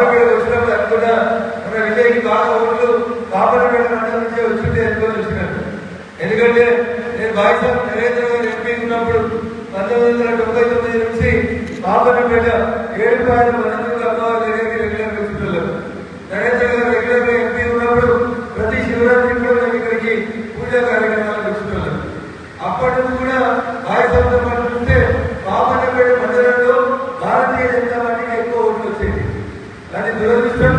వచ్చినప్పుడు అనుకున్నా మన విజయ్కి బాగా ఓట్లు కాపాడపేట మండలం నుంచే వచ్చింటే అనుకోని వచ్చినట్టు. ఎందుకంటే నేను బాయ్సాబ్ నరేంద్ర గారు ఎంపీ ఉన్నప్పుడు 1999 నుంచి కాపాడపేట 7 మంది అమ్మవారి దగ్గరికి రెగ్యులర్ వచ్చిన నరేంద్ర గారు రెగ్యులర్ గా ఎంపీ ఉన్నప్పుడు ప్రతి శివరాత్రికి కూడా ఇక్కడికి పూజా కార్యక్రమాలు వచ్చిన అప్పటి నుంచి కూడా బాయ్సాబ్తో పాటు ఉంటే కాపాడపేట మండలంలో భారతీయ జనతా పార్టీకి ఎక్కువ ఓట్లు వచ్చేది. కానీ దురదృష్టం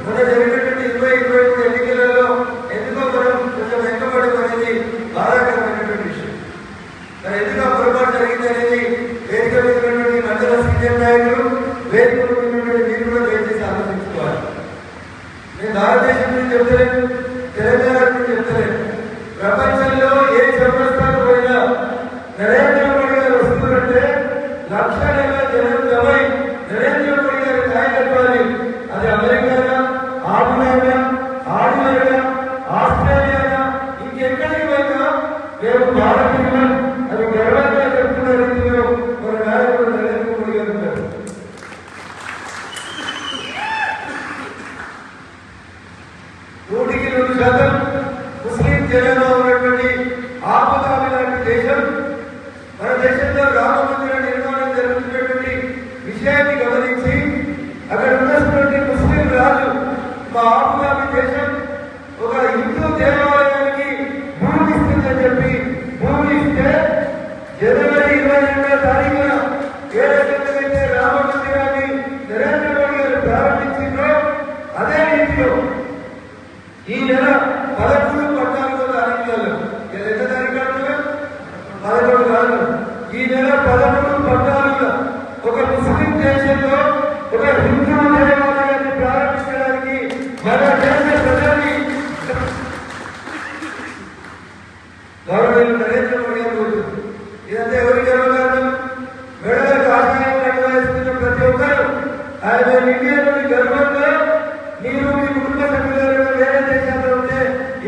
మొన్న జరిగినటువంటి 2023 ఎన్నికలలో ఎందుకో మనం కొంచెం వెనుకబడి అనేది బాధాకరమైనటువంటి విషయం. మరి ఎందుకు ఆ పొరపాటు జరిగింది అనేది వేదిక మీద మండల సీనియర్ నాయకులు వేదిక మీరు కూడా దయచేసి ఆలోచించుకోవాలి. నేను భారతదేశం గురించి చెప్తలేను, తెలంగాణ గురించి చెప్తలేను. ప్రపంచంలో ఏ చౌరస్తాకు పోయినా నరేంద్ర మోడీ గారు వస్తున్నారంటే లక్షణంగా జనం జమై నరేంద్ర మోడీ గారి నాయకత్వాన్ని అది అమెరికానా, ఆడినా, ఆస్ట్రేలియానా ఇంకెక్కడికి పోయినా మేము భారతీయులు అది గర్వంగా చెప్తున్న రీతిలో మన నాయకుడు నరేంద్ర మోడీ గారు ఉన్నారు. నూటికి 100% ముస్లిం జనాభా ఉన్నటువంటి ఆపుదామి లాంటి దేశం మన దేశంలో రామ మందిర నిర్మాణం జరుగుతున్నటువంటి విషయాన్ని గమనించి అక్కడ ఉన్నటువంటి ముస్లిం రాజు మా ఆపుదామి దేశం ఒక హిందూ దేవాలయానికి భూమి ఇస్తుందని చెప్పి భూమి ఇస్తే జనవరి 22వ తారీఖున ఏ రకంగా రామ మందిరాన్ని నరేంద్ర మోడీ గారు ప్రారంభించిందో అదే రీతిలో ఈ నెల 13, 14 తారీఖులలో ఎంత తారీఖు 11 కాదు, ఈ నెల 13, 14 ఒక ముస్లిం దేశంలో ఒక హిందూ దేవాలయాన్ని ప్రారంభించడానికి మన దేశ ప్రజల్ని గవర్నమెంట్ నరేంద్ర మోడీ గారు ఇదంతా ఎవరి గర్వకారణం? మెడల కాషాయం నిర్వహిస్తున్న ప్రతి ఒక్కరు ఆయన ఇండియాలోని గర్వంగా మీరు మీ కుటుంబ సభ్యులు వేరే దేశాల్లో ఉంటే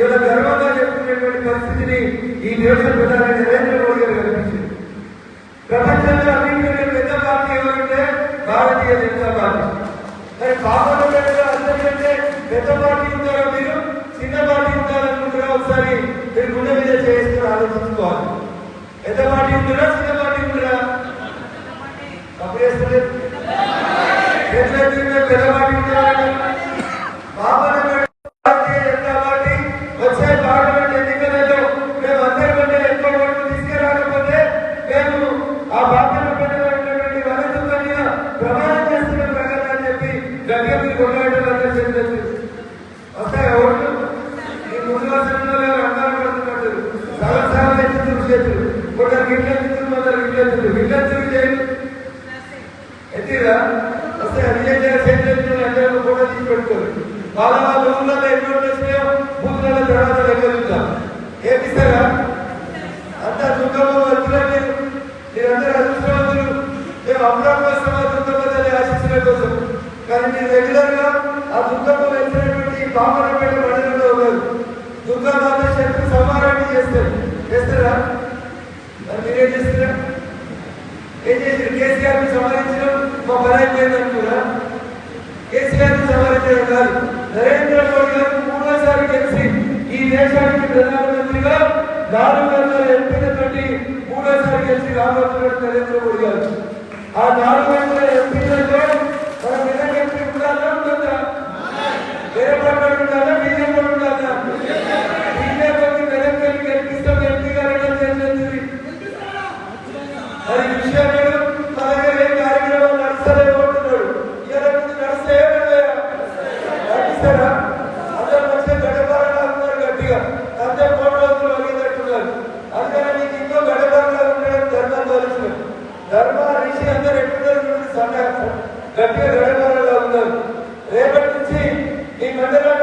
ఇలా గర్వంగా చెప్పుకునేటువంటి పరిస్థితిని ఈ దేశ ప్రధాని నరేంద్ర మోడీ గారు కల్పించారు. ప్రపంచంలో అన్నింటికంటే పెద్ద పార్టీ ఎవరంటే భారతీయ జనతా పార్టీ. మరి కాపాడపేటలో అందరికంటే పెద్ద పార్టీ ఉంటారో మీరు చిన్న పార్టీ ఉంటారనుకుంటారా? ఒకసారి మీరు గుండె మీద చేసుకుని ఆలోచించుకోవాలి. పెద్ద పార్టీ ఉంటారా చిన్న పార్టీ ఉంటారా? అప్పుడు వేస్తలేదు పెద్ద పార్టీ ఉంటారా? కాపాడపేట భారతీయ జనతా పార్టీ వచ్చే పార్లమెంట్ ఎన్నికలలో మేము అందరికంటే ఎక్కువ ఓట్లు తీసుకురాకపోతే మేము ఆ బాధ్యత పెట్టినటువంటి వనరులన్నీ ప్రమాణం చేస్తున్న ప్రకారం అని చెప్పి గట్టిగా మీరు కొట్లాడటం చేస్తుంది. వస్తాయి ఓట్లు ఈ ముందు వర్షంలో రంగాలు పడుతున్నట్టు సగం ఎత్తుతున్నారు చేతులు, కొందరికి ఇట్లా ఎత్తుతున్నారు, కొందరికి ఇట్లా చేయరు ఎత్తిరా వస్తే విజయ్ చేతులు అందరూ ఫోటో తీసి పెట్టుకోరు. వాళ్ళ ఊళ్ళలో ఎన్నో వచ్చినాయో బూతులలో తర్వాత లెక్కలుంటాం ఏమిస్తారా అంతా దుఃఖంలో వచ్చినట్టు మీరందరూ అదృష్టవంతులు. మేము అమరావతి వస్తామా దుఃఖపదాన్ని ఆశించడం కోసం, కానీ మీరు రెగ్యులర్ గా ఆ దుఃఖంలో వచ్చినటువంటి కామరపేట మండలంలో ఉన్నారు. దుఃఖమాత శక్తి సమారాన్ని చేస్తారా? మరి మీరేం చేస్తారా? ఏం చేసారు? కేసీఆర్ ని సంహరించడం మా పని అయిపోయింది అనుకున్నా. కేసీఆర్ ని సంహరించడం కాదు, నరేంద్ర మోడీ గారు 3వ గెలిచి ఈ దేశానికి ప్రధానమంత్రిగా 400 ఎంపీలతోటి 3వ గెలిచి రాబోతున్నారు నరేంద్ర మోడీ గారు. ఆ 400 ఎంపీలతో మన మెదక్ ఎంపీ ఉండాలా ఉంటుందా? వేరే పార్టీ ఉండాలా? బీజేపీ ఉండాలా? బీజేపీ మెదక్ వెళ్ళి గెలిపిస్తాం ఎంపీ గారు చేస్తుంది. మరి ఈ విషయాన్ని మా దగ్గర ఏ కార్యక్రమం నడుస్తలేవు అంటున్నాడు. ఇలా నడిస్తే నడిస్తారా? అందరూ వచ్చే గడపారలా ఉన్నారు గట్టిగా, అంతే కోట్లవుతులు అడిగినట్టున్నారు. అందుకని మీకు ఇంకో గడపారలా ఉండడం ధర్మాలు ధర్మ ఋషి అందరూ ఎట్టున్నారు గట్టిగా గడపారలా ఉన్నారు. రేపటి నుంచి ఈ మండలం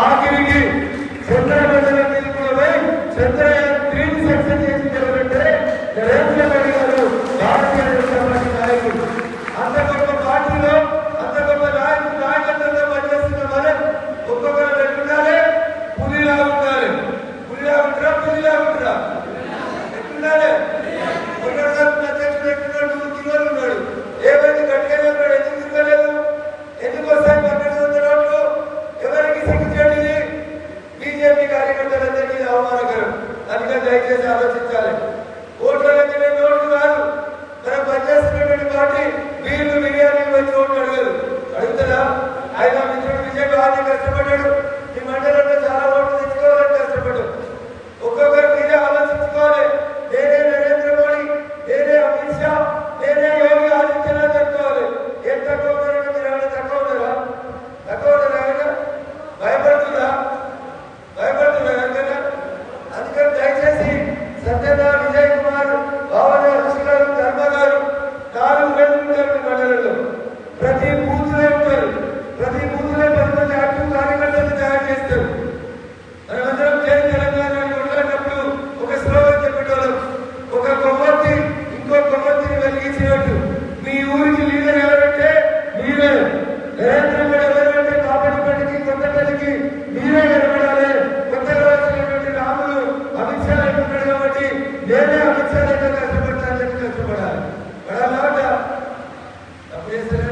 ఆఖరికి చంద్రమండలం మీద కూడా పోయి చంద్రయాన్ 3 సక్సెస్ చేసింది ఎవరంటే నరేంద్ర మోడీ గారు, భారతీయ జనతా పార్టీ నాయకుడు. అంత గొప్ప పార్టీలో అంత గొప్ప నాయకత్వంలో పనిచేస్తున్న మనం ఒక్కొక్కరు ఎట్లుండాలి? పులిలా ఉండాలి. పులిలా ఉంటారా? పులిలా ఉంటారా? ఎట్లుండాలి? అధ్యక్షుడు ఎట్లున్నాడు? 2 కిలోలు ఉన్నాడు. ఏమైంది? గట్టిగానే ఉన్నాడు. ఎందుకు తిరగలేదు? ఎందుకు వస్తాయి 1200 ఓట్లు? ఎవరికి సిగ్గుచేది? బీజేపీ కార్యకర్తలందరికీ అవమానకరం. అందుకని దయచేసి ఆలోచించాలి. ఓట్లకి మేము ఓట్లు కాదు, మనం పనిచేస్తున్నటువంటి పార్టీ వీళ్ళు బిర్యానీ వచ్చి ఓట్లు అడగదు. అడుగుతుందా? ఆయన మిత్రుడు విజయ్ బాగా కష్టపడ్డాడు. ఈ మండలంలో చాలా ఓట్లు తెచ్చుకోవాలని కష్టపడ్డాడు. ఒక్కొక్కరు మీరే ఆలోచించుకోవాలి. నేనే నరేంద్ర మోడీ, నేనే అమిత్ షా, నేనే యోగి ఆదిత్యనాథ్ అనుకోవాలి. ఏం తక్కువ ఉన్నారంటే మీరు ఏమైనా తక్కువ ఉన్నారా? తక్కువ ఉన్నారా? ఎవరైనా భయపడుతుందా? భయపడుతుందా ఎవరికైనా? అందుకని దయచేసి సత్యన, విజయ్ కుమార్, భావన, ఋషి గారు, ధర్మ గారు 4 గంటలు ఉంటారు మండలంలో. ప్రతి బూత్ లో ఉంటారు. ప్రతి బూత్ లో 10 మంది యాక్టివ్ కార్యకర్తలు తయారు చేస్తారు. మనమందరం జై తెలంగాణ అని కొట్లాడినప్పుడు ఒక స్లోగన్ చెప్పేటోళ్ళం. ఒక కొవ్వొత్తి ఇంకో కొవ్వొత్తిని వెలిగించినట్టు. మీ ఊరికి లీడర్ ఎవరంటే మీరే. నరేంద్ర మోడీ ఎవరంటే కాపాడిపల్లికి, కొత్తపల్లికి మీరే నిలబడాలి. కొత్తగా వచ్చినటువంటి రాములు అమిత్ షా అంటున్నాడు కాబట్టి నేనే అమిత్ షా దగ్గర కష్టపడతానని చెప్పి కష్టపడాలి. పడాలా? తప్పు చేస్తారా?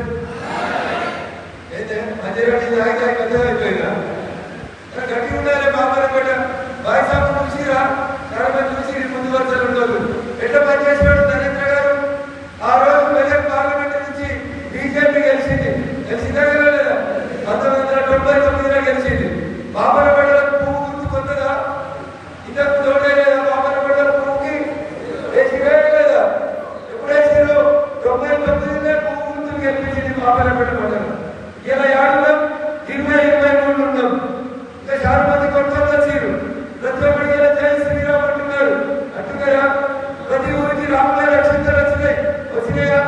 అయితే మంచిరెడ్డి తాగి పెద్దగా అయిపోయినా గట్టి ఉండాలి. బాబాలపేట బాయ్సాపు చూసిరా? చాలా మంది చూసి ముందు వరుసలు ఉండదు. ఎట్లా పనిచేసినాడు నరేంద్ర గారు? ఆ రోజు మెదక్ పార్లమెంట్ నుంచి బీజేపీ గెలిచింది. గెలిచిందా లేదా? 1999లో గెలిచింది. బాబాలపేటలో పువ్వు గుర్తు కొత్తదా? ఇంతకు తోటే లేదా? బాబాలపేటలో పువ్వుకి వేసిరే లేదా? ఎప్పుడు వేసారు? 99లో పువ్వు గుర్తులు గెలిపించింది బాబాలపేట మండలం. ఇలా ఏడున్నాం, 20-23 ఉన్నాం. ఇంకా చాలా మంది కొత్తలు వచ్చారు. ప్రతి ఒక్కరికి ఇలా జై శ్రీరామ్ అంటున్నారు. అంటున్నారా? ప్రతి ఊరికి రాముల అక్షంతలు వచ్చినాయా?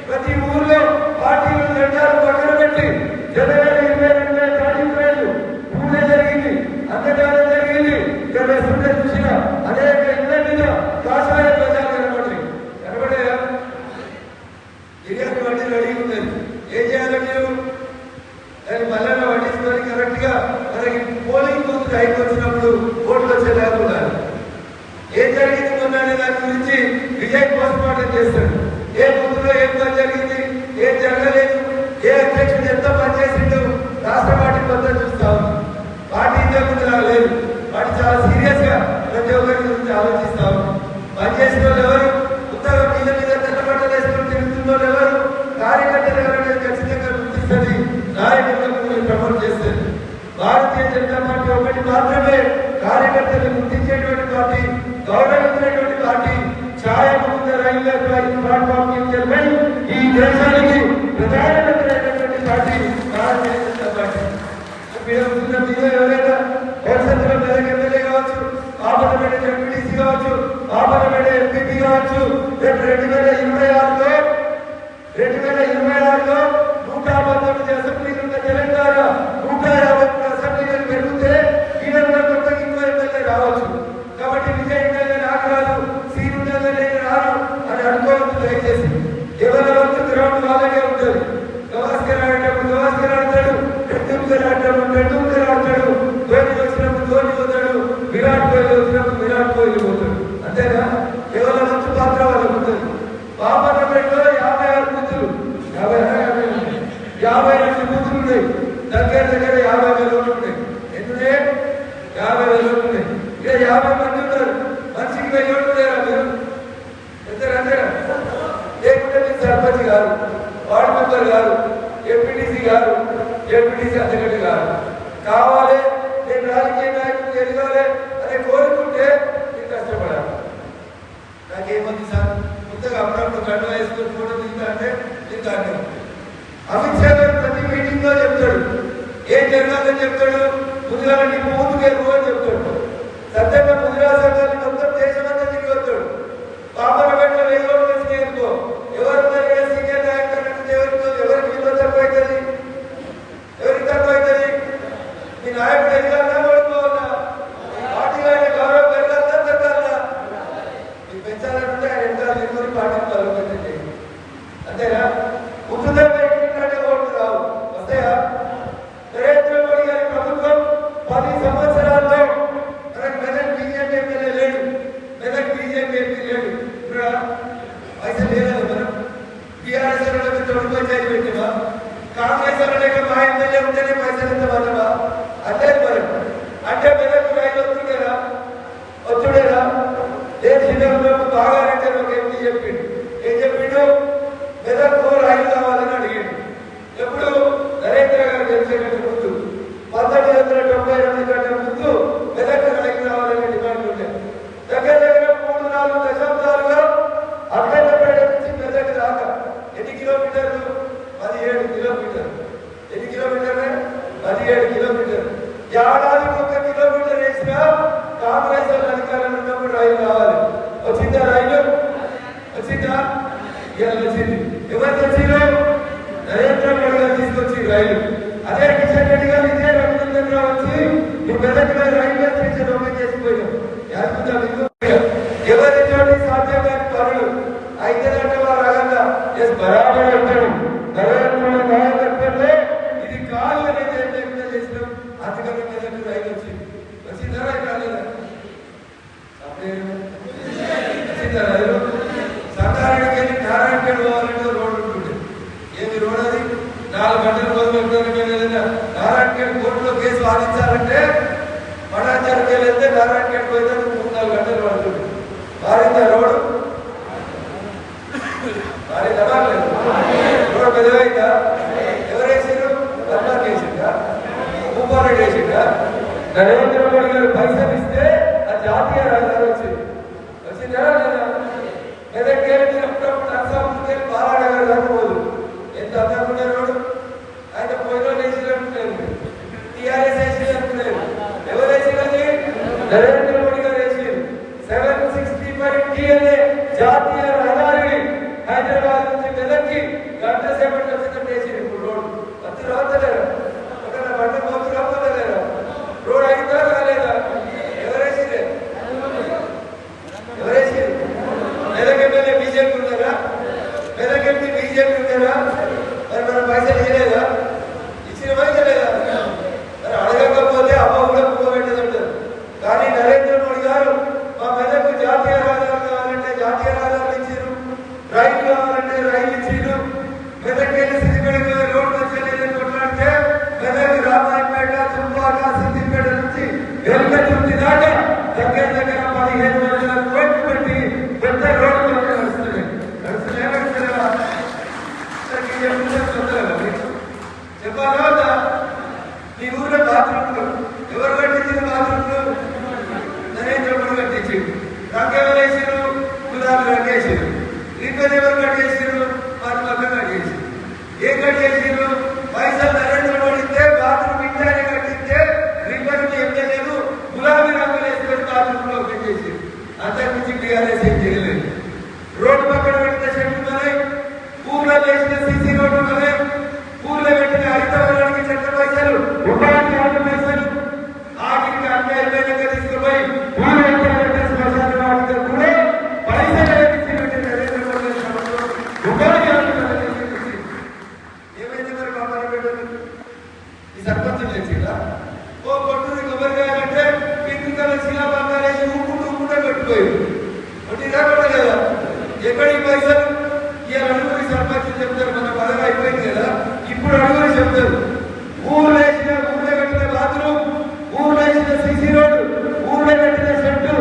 ప్రతి ఊర్లో పార్టీలు జెండాలు పక్కన పెట్టి 2022 కార్యక్రమాలు పూజ జరిగింది, అన్నదానం జరిగింది. ఇక్కడ వేస్తుంటే చూసిన అనేక ఇళ్ల మీద కాషాయ ప్రజలు కనబడాయా? బిర్యానీ వంటి రెడీ ఉన్నది. ఏం చేయాలి మీరు? దాన్ని మళ్ళా పట్టించుకొని కరెక్ట్ గా మనకి పోలింగ్ బూత్ టైంకి వచ్చినప్పుడు ఓట్లు వచ్చేలాగా ఉండాలి. ఏం జరిగింది మొన్న అనే దాని గురించి విజయ్ పోస్ట్ మార్టం చేస్తాడు. ఏ బూత్ లో ఏం పని జరిగింది, ఏం జరగలేదు, ఏ అధ్యక్షుడు ఎంత పనిచేసిండు రాష్ట్ర పార్టీ మొత్తం చూస్తా ఉంది. పార్టీ ఇంతకుముందు రాలేదు. పార్టీ చాలా సీరియస్ గా ప్రతి ఒక్కరి గురించి ఆలోచిస్తా ఉంది. పనిచేసిన వాళ్ళు ఎవరు? ఉత్తరం మీద మీద తెల్ల బట్టలు వేసుకొని తిరుగుతున్న వాళ్ళు ఎవరు? కార్యకర్తలు ఎవరైనా ఖచ్చితంగా గుర్తిస్తుంది. నాయకులను ప్రమోట్ చేస్తుంది. భారతీయ జనతా పార్టీ ఒకటి మాత్రమే కార్యకర్తలు గుర్తించేటువంటి పార్టీ, గౌరవించేటువంటి పార్టీ. ఛాయముంద రైల్వే ప్లాట్ఫామ్ ఈ దేశానికి ప్రధానమంత్రి పార్టీ భారతీయ జనతా పార్టీ. మీరు ఎవరైనా భవిష్యత్తులో మెదక్ ఎమ్మెల్యే కావచ్చు, పాపనపేట ఎంపీటీసీ కావచ్చు, పాపనపేట ఎంపీపీ కావచ్చు. రేపు 2026లో 119 అసెంబ్లీలు ఉన్న తెలంగాణ 153 అసెంబ్లీలు పెరిగితే ఈయన కొత్తగా ఇంకో ఎమ్మెల్యే రావచ్చు. కాబట్టి విజయ్ ఎమ్మెల్యే నాకు రాదు, సీన్ ఎమ్మెల్యే రాను అని అనుకోవద్దు దయచేసి. ఎవరి వరకు గ్రౌండ్ వాళ్ళకే ఉంటుంది. గవాస్కర్ ఆడేటప్పుడు గవాస్కర్ ఆడతాడు, టెండూల్కర్ ఆడేటప్పుడు టెండూల్కర్ ఆడతాడు, ధోని వచ్చినప్పుడు ధోని పోతాడు, విరాట్ కోహ్లీ వచ్చినప్పుడు విరాట్ కోహ్లీ పోతాడు. అంతేనా? ఎవరి వంతు పాత్ర వాళ్ళకు ఉంటుంది. పాపనపేటలో 56 బూతులు, 52 బూతులు ఉన్నాయి. దగ్గర 50,000 ఓట్లు ఉన్నాయి. ఎందుకంటే 50,000 ఓట్లు ఉన్నాయి. ఇక 50 మంది ఉన్నారు. మనిషికి 1000 ఓట్లు లేరా మీరు? అంతేనా? లేకుంటే మీకు సర్పంచ్ గారు, వార్డు మెంబర్ గారు, ఎంపీటీసీ గారు, ఎంపీటీసీ అధ్యక్షుడు గారు కావాలి. నేను రాజకీయ నాయకులు ఎదగాలి అనే కోరుకుంటే మీరు కష్టపడాలి. నాకేమంది సార్ కొత్తగా అప్పుడప్పుడు గడ్డ వేసుకొని ఫోటో దిగుతా అంటే నేను దాన్ని అమిత్ షా గారు ప్రతి మీటింగ్ లో చెప్తాడు. ఏం జరగాలని చెప్తాడు? ముందుగా నీ ముందుకు ఎరువు అని చెప్తాడు. సత్యంగా ముదిరా సంఘాన్ని మొత్తం దేశమంతా తిరిగి వస్తాడు. పాపనపేటలో 1000 ఓట్లు వచ్చినాయి అనుకో, ఎవరు సీనియర్ నాయకులు ఎవరికి విలువ తక్కువ అవుతుంది? ఎవరికి తక్కువ అవుతుంది? మీ నాయకుడు ఎదగాలన్నా ఓడిపోవాలా? పార్టీలో ఆయన గౌరవం పెరగాలన్నా తగ్గాలన్నా? మీకు పెంచాలంటే ఆయన ఎంత నిర్మూలి పార్టీని బలోపేతం అంతేనా? ఉచితంగా ఇంటికంటే ఓట్లు రావు, వస్తాయా? నరేంద్ర మోడీ గారి ప్రభుత్వం 10 సంవత్సరాల్లో మనకు మెదక్ బీజేపీ ఎమ్మెల్యే లేడు, మెదక్ బీజేపీ ఎంపీ లేడు. ఇప్పుడు పైసలు లేదా? మనం టీఆర్ఎస్ తొలి పంచాయతీ పెట్టివా? కాంగ్రెస్ లేక మా ఎమ్మెల్యే ఉంటేనే పైసలు ఎంత వాళ్ళవా? అదే మనం అంటే మెదక్ రైలు వస్తుండేరా వచ్చుడేరా? దేశంలో బాగానంటే ఒక ఎంపీ చెప్పిండు. ఏం చెప్పిండు? మెదక్ రైలు కావాలని అడిగిండు. ఎప్పుడు? నరేంద్ర గారు గెలిచేకంటే ముందు 1992 కంటే ముందు మెదక్ రైలు కావాలని డిమాండ్ ఉండే. దగ్గర దగ్గర 3-4 దశాబ్దాలుగా అక్కడపేట నుంచి మెదక్ దాకా ఎన్ని కిలోమీటర్లు? 17 కిలోమీటర్లు. ఎన్ని కిలోమీటర్లు? 17 కిలోమీటర్లు. ఏడాదికి 1 కిలోమీటర్ వేసినా కాంగ్రెస్ వాళ్ళు అధికారంలో ఉన్నప్పుడు రైలు కావాలి. వచ్చిందా రైలు? వచ్చిందా? ఇవాళ వచ్చింది. ఎవరు తెచ్చిరు? నరేంద్ర మోడీ గారు తీసుకొచ్చి రైలు. అదే కిషన్ రెడ్డి గారు ఇదే రఘునందన్ రావు వచ్చి ఈ మెదక్ రైల్వే స్టేషన్ ఓపెన్ చేసిపోయాం. ఎవరి చోటి సాధ్యం కాని పనులు అయితేనంటే వారు అగంగా బరాబర్ అంటాడు. నరేంద్ర మోడీ నాయకత్వంలో ఇది కాదు అనేది ఏం లేకుండా చేసినాం. అందుకని మెదక్ రైలు వచ్చింది. వచ్చిందా రైలు రాలేదా? వచ్చిందా రైలు? సంగారెడ్డికి వెళ్ళి నారాయణఖేడ్ పోవాలంటే రోడ్డు ఉంటుంది. ఏమి రోడ్ అది? 4 గంటలు మొదలు నారాయణఖేడ్ కోర్టులో కేసు వాదించాలంటే మడాచారికి వెళ్తే నారాయణఖేడ్ పోయితే 3-4 గంటలు పడుతుంది. మారిందా రోడ్డు? మారిందా? మారలేదు. రోడ్డు పెద్దవైందా? ఎవరేసారు? ధర్నాకి వేసిందా? భూపారెడ్డి వేసిందా? నరేంద్ర మోడీ గారు పైసలు ఇస్తే ఆ జాతీయ రహదారి వచ్చింది. వచ్చిందా లేదా? మెదక్ అప్పుడప్పుడు నర్సాపురం బాలానగర్ దాకా పోదు. ఎంత అందకుండా రోడ్డు? ఆయన పోయిన వేసినట్టున్నారు. టీఆర్ఎస్ వేసినట్టున్నారు. ఎవరు వేసినది? నరేంద్ర మోడీ గారు వేసారు. 765T అనే జాతీయ రహదారిని హైదరాబాద్ నుంచి మెదక్కి గంట సేపటి వచ్చినట్టు వేసారు. ఇప్పుడు రోడ్డు వచ్చి రావట్లేదా? ఒక బండ పోతు రావట్లేదా? రోడ్ అయిందా కాలేదా? ఎవరేసిరే? ఎవరేసారు? మెదక్ ఎమ్మెల్యే బీజేపీ ఉన్నారా? మెదక్ ఎంపీ బీజేపీ ఉన్నారా? మరి మన పైసలు ఇవ్వలేదా? ఇచ్చిన పైసలు లేదా? మరి అడగకపోతే అమ్మ కూడా పువ్వబెట్టేది ఉంటారు. కానీ నరేంద్ర మోడీ గారు మా మెదక్ జాతీయ రహదారులు కావాలంటే జాతీయ రహదారులు ఇచ్చారు, రైలు కావాలంటే రైలు ఇచ్చారు. మెదక్ వెళ్ళి సిద్దిపేట రోడ్డు వచ్చేది కొట్లాడితే మెదక్ రామాయపేట చుంపాక సిద్దిపేట నుంచి వెల్కచుర్తి దాకా దగ్గర దగ్గర 15,000 కోట్లు పెట్టి పెద్ద రోడ్డు నడుస్తున్నాయి. నడుస్తున్నాయా? చెప్పాలా? మీ ఊళ్ళో బాత్రూమ్లు ఎవరు కట్టించిన? బాత్రూమ్లు నరేంద్ర మోడీ కట్టించారు. రంగేవారు వేసారు, గులాబీ రంగేసారు. రిపేర్ ఎవరు కట్టేసారు? మన పక్కన కట్టేసారు. ఏం కట్టేసారు? పైసలు నరేంద్ర మోడీ ఇస్తే బాత్రూమ్ ఇంటాన్ని కట్టిస్తే రిపేర్ ఎమ్మెల్యేలు గులాబీ రంగులు వేసుకొని బాత్రూంలో పెట్టేసారు. అంతకుమించి టీఆర్ఎస్ ఏం చేయలేదు. రోడ్డు పక్కన పెట్టిన చెట్లు మనై, ఊర్లో వేసిన సీసీ రోడ్డు మనై, ఊర్లో పెట్టిన హరితవనానికి చెట్ల పైసలు, ఉపాధి హామీ పైసలు ఆఖరికి అన్యాయంగా తీసుకుపోయి ఊళ్ళో పెట్టే శ్మశాన వాటితో కూడా పైసలు వేయించినట్టు నరేంద్ర మోడీ ప్రభుత్వం ఉపాధి హామీ ఏమైంది? మరి బాబాని పెట్టారు. ఈ సర్పంచులు తెచ్చిందా? ఓ కొట్టుది కొబ్బరికాయాలంటే పింక్ కలర్ శిలాబంగాలు వేసి ఊపుకుంటూ పెట్టిపోయారు. కొట్టిదా కొట్టలేదా? ఎక్కడి పైసలు? ఇవాళ అడుగురి సర్పంచులు చెప్తారు, మన పదవి అయిపోయింది కదా, ఇప్పుడు అడుగురి చెప్తారు. ఊళ్ళో కట్టిన బాత్రూమ్, ఊళ్ళో వేసిన సీసీ రోడ్డు, ఊళ్ళో కట్టిన షెడ్డు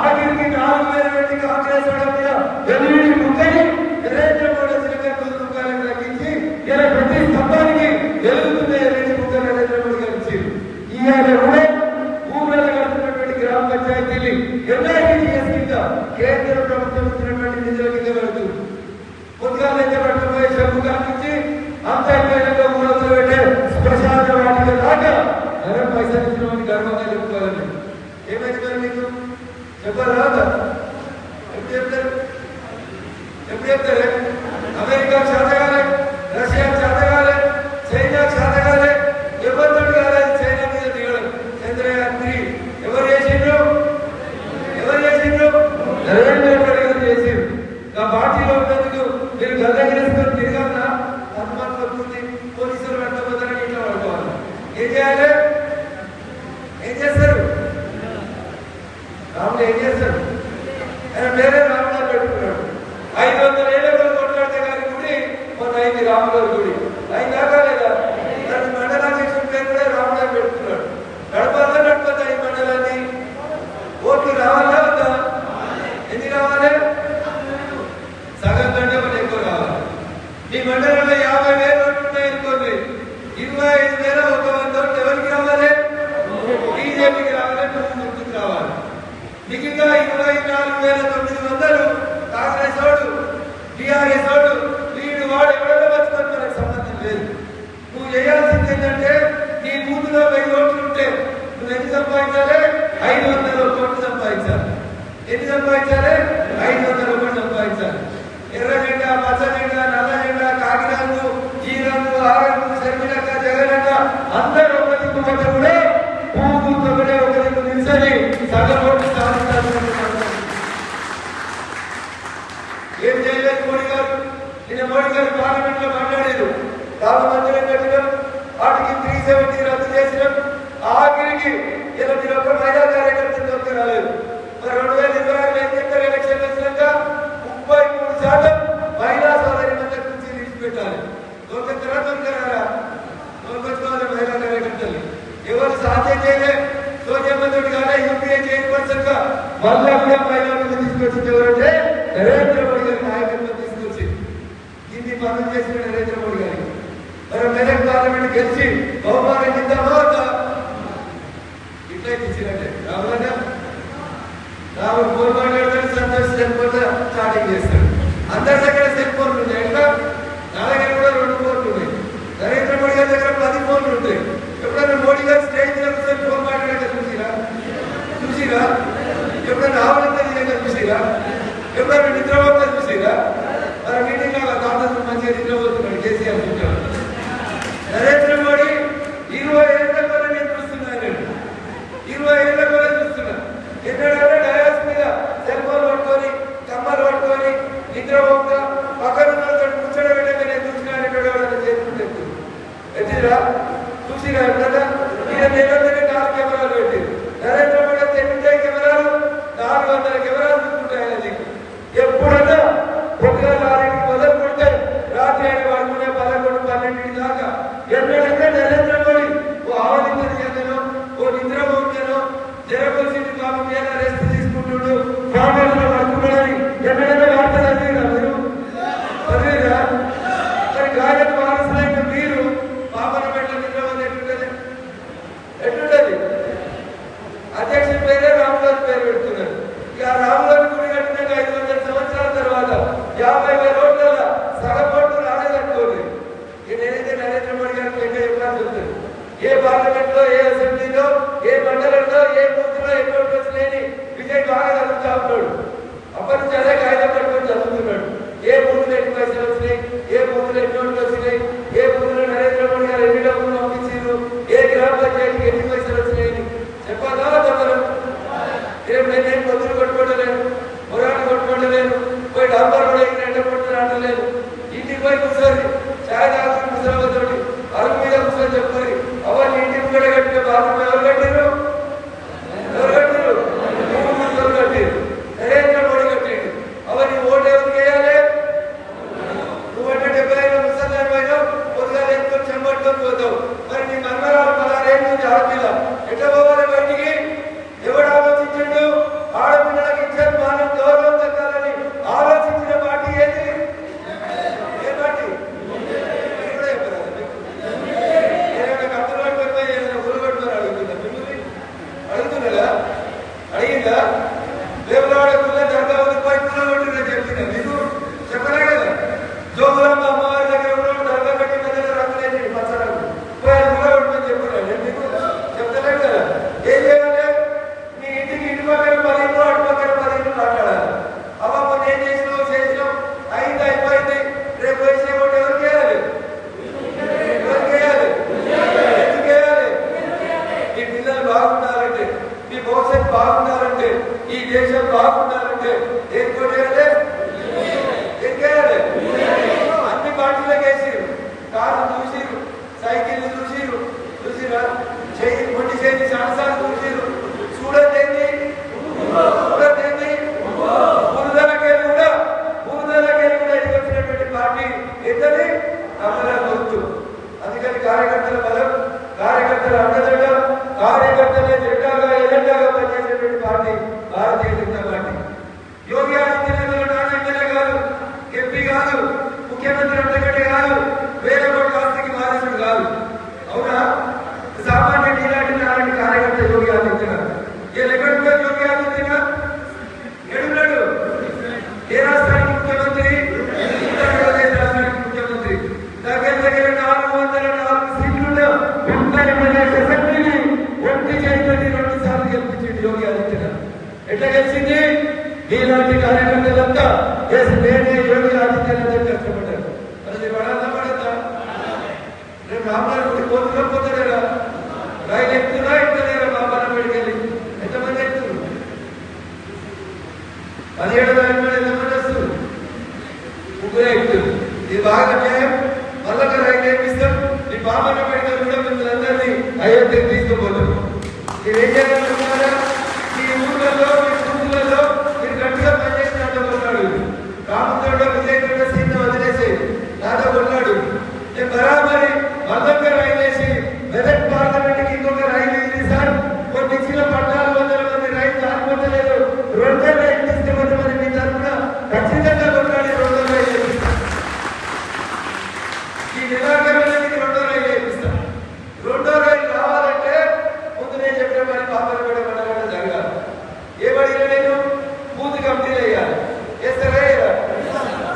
ఆఖరికి 4,000 పెట్టి కాంగ్రెస్ వాళ్ళ మీద వెలువడి ముక్కని నరేంద్ర మోడీ రూపాయలకు తగ్గించి ఇలా ప్రతి స్తంభానికి వెలుగుతున్న 2 ముక్కలు నరేంద్ర మోడీ గారు ఇచ్చారు. ఇవాళ కూడా ఊళ్ళో కడుతున్నటువంటి గ్రామ పంచాయతీలు ఎన్ఐటీఎస్ కింద కేంద్ర ప్రభుత్వం ఇచ్చినటువంటి నిధుల కింద పెడుతుంది. పొద్దుగాలు అయితే పట్టబోయే చెరువు కానించి అంత అయిపోయినాక ఊళ్ళో పెట్టే శ్మశాన వాటిక దాకా మనం పైసలు ఇచ్చినామని గర్వంగా చెప్పుకోవాలండి. ఏమైంది మరి మీకు? చెప్పారు రాదా? ఎప్పుడు చెప్తారు? ఎప్పుడు చెప్తారే? అమెరికా చేతగాలే, రష్యా చేతగాలే, చైనా చేతగాలే, ఎవరితో కాలేదు చైనా మీద దిగడం. ఏం చేస్తారు? రాముడు ఏం చేస్తారు? ఆయన వేరే రాముడు పెట్టుకున్నాడు. 500 ఏళ్ళ కొట్లాడితే కానీ గుడి మొన్న అయింది, రాముగారి గుడి అయిందాకా లేదా? దాన్ని మండలాధ్యక్షుడి పేరు కూడా రాముడు పెట్టుకున్నాడు. నడపాలా నడపదా ఈ మండలాన్ని? ఓట్లు రావాలా వద్దా? ఎన్ని రావాలి? సగం కంటే మనం ఎక్కువ రావాలి. ఈ మండలంలో 50,000 ఓట్లు ఉన్నాయనుకోండి, 25,000 ఒక 100 ఓట్లు ఎవరికి రావాలి? బీజేపీకి రావాలి, గుర్తుకు రావాలి. మిగతా 24,900 కాంగ్రెస్ ఓడు, టీఆర్ఎస్ ఓడు, వీడు వాడు ఎవడో వచ్చుకొని మనకు సంబంధం లేదు. నువ్వు చేయాల్సింది ఏంటంటే నీ బూతులో 1000 ఓట్లు ఉంటే నువ్వు ఎన్ని సంపాదించాలి? 500 కోట్లు సంపాదించాలి. ఎన్ని సంపాదించాలి? 500 కోట్లు సంపాదించాలి. ఎర్ర జెండా, పచ్చ జెండా, నల్ల జెండా, కాకి రంగు, ఈ రంగు, ఆ రంగు, శర్మిలక్క, జగనన్న అందరూ ఒక దిక్కు పట్ట కూడా భూముతో కూడా ఒక దిక్కు నిలిచని సగం ఓట్లు సాధించాల్సిన ఏం చేయలేదు మోడీ గారు. నిన్న మోడీ గారు పార్లమెంట్ లో మాట్లాడారు. రామ మందిరం కట్టినాం, వాటికి 370 రద్దు చేసినాం. ఆఖరికి ఇలా మీరు ఒక్క మహిళా కార్యకర్తలు దొరికి రాలేదు. మరి 2026 ఏం చెప్తారు? ఎలక్షన్ వచ్చినాక 33% మహిళా సోదరి మందరి నుంచి విడిచిపెట్టాలి. దొరకరా దొరకరారా? దొరకొచ్చుకోవాలి మహిళా కార్యకర్తలు. ఎవరు సాధ్యం చేయలే. సోనియామ్మతోటి కానీ యూపీఏ చైర్పర్సన్ గా మళ్ళా కూడా మహిళలను తీసుకొచ్చింది ఎవరంటే నరేంద్ర మోడీ గారి నాయకత్వం తీసుకొచ్చి ఇన్ని పనులు చేసిన నరేంద్ర మోడీ గారికి మరి మెదక్ పార్లమెంట్ గెలిచి బహుమానం ఇద్దామా వద్దా? ఇట్లా ఇచ్చినట్టే రావాలన్నా రావు ఫోన్ మాట్లాడతాడు, సంతోష్ చనిపోతే స్టార్టింగ్ చేస్తాడు. అందరి దగ్గర సెల్ ఫోన్లు ఉన్నాయి. ఎట్లా? నా దగ్గర కూడా 2 ఫోన్లు ఉన్నాయి. నరేంద్ర మోడీ గారి దగ్గర 10 ఫోన్లు ఉంటాయి. ఎప్పుడైనా మోడీ గారు స్టేజ్ మీద కూర్చొని ఫోన్ మాట్లాడాక చూసిరా? ఎప్పుడైనా ఆవలంతా దిగాక చూసిరా? ఎప్పుడైనా నిద్రపోతా చూసిరా? మరి మీటింగ్ లో తాతలు మంచిగా నిద్రపోతున్నాడు కేసీఆర్ చూస్తాడు. నరేంద్ర మోడీ 20 ఏళ్ల కూడా నేను చూస్తున్నాను. 20 ఏళ్ల కూడా చూస్తున్నా. ఎన్నడంటే డయాస్ మీద సెల్ ఫోన్ పట్టుకొని, కమ్మలు పట్టుకొని, నిద్రపోక పక్కన కూర్చొని పెట్టగా నేను చూసినా చేసుకుంటే ఎత్తిరా చూసిరా? ఎప్పుడన్నా ఈయన నేనందరినీ 4 కెమెరాలు పెట్టి నరేంద్ర మోడీ ఎన్నుంటాయి కెమెరాలు? 400 కెమెరాలు చూసుకుంటాయి ఆయన నీకు. ఎప్పుడన్నా పొద్దున 6కి మొదలు కొడితే రాత్రి ఆయన పడుకునే 11, 12 దాకా ఎన్నడంటే నరేంద్ర మోడీ ఓ ఆవలించని చేతను, ఓ నిద్రపోతేనో జరగవలసింది పాపం మీద రెస్ట్ తీసుకుంటున్నాడు, ఫ్యామిలీలో పడుకున్నాడని ఎన్నడైనా వార్త చదివిరా మీరు? చదివిరా? మరి గాయకు వారసులైన మీరు పాపన పెట్ట నిద్రపోతే ఎట్లుంటది? అధ్యక్షుడి పేరే రాముగారి పేరు పెడుతున్నారు. ఇక రాముగారి గుడి కట్టినాక 500 సంవత్సరాల తర్వాత 50,000 ఓట్ల సగం ఓట్లు రాలేదనుకోండి. ఇక నేనైతే నరేంద్ర మోడీ గారికి లెక్క చెప్పాల్సి వస్తుంది. ఏ పార్లమెంట్ లో, ఏ అసెంబ్లీలో, ఏ మండలంలో, ఏ బూత్లో ఎన్ని ఓట్లు వచ్చినాయని విజయ్ బాగా చదువుతా ఉన్నాడు. అప్పటి నుంచి అదే కాగితం పట్టుకొని చదువుతున్నాడు. ఏ బూత్లో ఎన్ని పైసలు వచ్చినాయి, ఏ బూత్లో ఎన్ని ఓట్లు వచ్చినాయి, ఏ బూత్లో నరేంద్ర మోడీ గారు ఎన్ని డబ్బులు పంపించారు, ఏ గ్రామ పంచాయతీకి ఎన్ని పైసలు వచ్చినాయని చెప్పాలా చెప్పరు? నేనేం పొద్దులు కొట్టుకోవట్లేను, మొరాన్ని కొట్టుకోవట్లేను, పోయి డాంబర్ కూడా ఎండ కొట్టుకురావట్లేదు. ఇంటికి పోయి కూర్చొని చాయ్ తాగుతున్న ముసలమ్మతోటి అరుగు మీద కూర్చొని చెప్పుకొని అవన్నీ ఇంటికి కూడా కట్టిన బాత్రూమ్ ఎవరు కట్టారు? ఎవరు కట్టారు? ఎవరు కట్టారు? నరేంద్ర మోడీ కట్టాడు. అవన్నీ ఓటు ఎవరికి వేయాలి? నువ్వంటే 75 ముసలి పైన పొద్దుగా ఎత్తుకొని చెంబట్టుకొని పోతావు. మరి నీ మనమరాలు 16 ఏళ్ళ నుంచి ఆడపిల్ల ఎట్లా పోవాలి బయటికి? ఎవడు ఆలోచించండు? ఆడపిల్లలకి ఇచ్చారు మనం గౌరవం దక్కాలని ఆలోచించిన పార్టీ ఏది? ఏ పార్టీ? ఏదైనా కత్తులు పట్టుకొని ఏదైనా ఊరు పట్టుకొని అడుగుతుందా? మిమ్మల్ని అడుగుతున్నారా? అడిగిందా? దేవులాడకున్న దర్గా పోయి పూల కొట్టిందని చెప్తున్నా మీకు చెప్పలే కదా? జోగులమ్మ అమ్మవారి దగ్గర కూడా దర్గా కట్టి మధ్యలో రంగులేండి పచ్చరంగు పోయి పూల కొట్టమని చెప్తున్నా నేను మీకు చెప్తలేదు కదా? ఏం చేయాలి? నీ ఇంటికి ఇటు పక్కన 10 ఇళ్ళు, అటు పక్కన 10 ఇళ్ళు మాట్లాడాలి. అవ్వ మొన్న ఏం చేసినావు చేసినావు అయింది అయిపోయింది. రేపు వేసే ఓటు ఎవరికి వేయాలి? ఎవరికి వేయాలి? ఎందుకు వేయాలి? మీ పిల్లలు బాగుండాలంటే, మీ భవిష్యత్తు బాగుండాలంటే, ఈ దేశం బాగుండాలంటే ఏం కొట్టేయాలి? ఏం చేయాలి? అన్ని పార్టీలకు వేసిరు. కారు చూసిరు, సైకిల్ చూసిరా, మొండి చేసి చాలాసార్లు చూసిరు. మీలాంటి కార్యకర్తలంతా నేనే యోగి ఆదిత్యనాథ్ కష్టపడ్డారు. అది పడాలా పడతా? రేపు రామనాథ్ పోతున్నా పోతారా? రైలు ఎక్కుతున్నా ఎక్కుతలేరా? బాబానపేటకి వెళ్ళి ఎంతమంది ఎక్కుతున్నారు? 17,000 మంది ఎంతమంది వస్తారు? ముగ్గురే ఎక్కుతున్నారు. ఇది బాగా న్యాయం. మళ్ళా రైలు ఏమిస్తాం? ఈ బాబానపేటకి కూడా మిమ్మల్ని అందరినీ అయోధ్యకు తీసుకుపోతాం. మీరు ఏం చేయాలనుకున్నారా? ఈ ఊళ్ళలో మీ ఊళ్ళలో మీరు గట్టిగా పనిచేసినట్టు కొన్నాడు. రామతోడ విజయగడ్డ సీట్ను వదిలేసి నాతో కొన్నాడు. నేను బరాబరి మళ్ళొక్క రైలు వేసి మెదక్ పార్లమెంట్కి ఇంకొక రైలు వేసి సార్ కొన్ని ఇచ్చిన 1,400 మంది రైలు దానిపోతలేదు. 200 రైలు తీసుకుపోతే మరి మీ తరఫున ఖచ్చితంగా కొన్నాడు. 200 రైలు వేపిస్తాం. ఈ నిరాకరణకి 200 రైలు వేపిస్తాం. 200 రైలు రావాలంటే ముందు నేను చెప్పిన పని పాపలపేట మండలంలో జరగాలి. ఏమడిగినా నేను బూత్ కమిటీలు వేయాలి. వేస్తారా?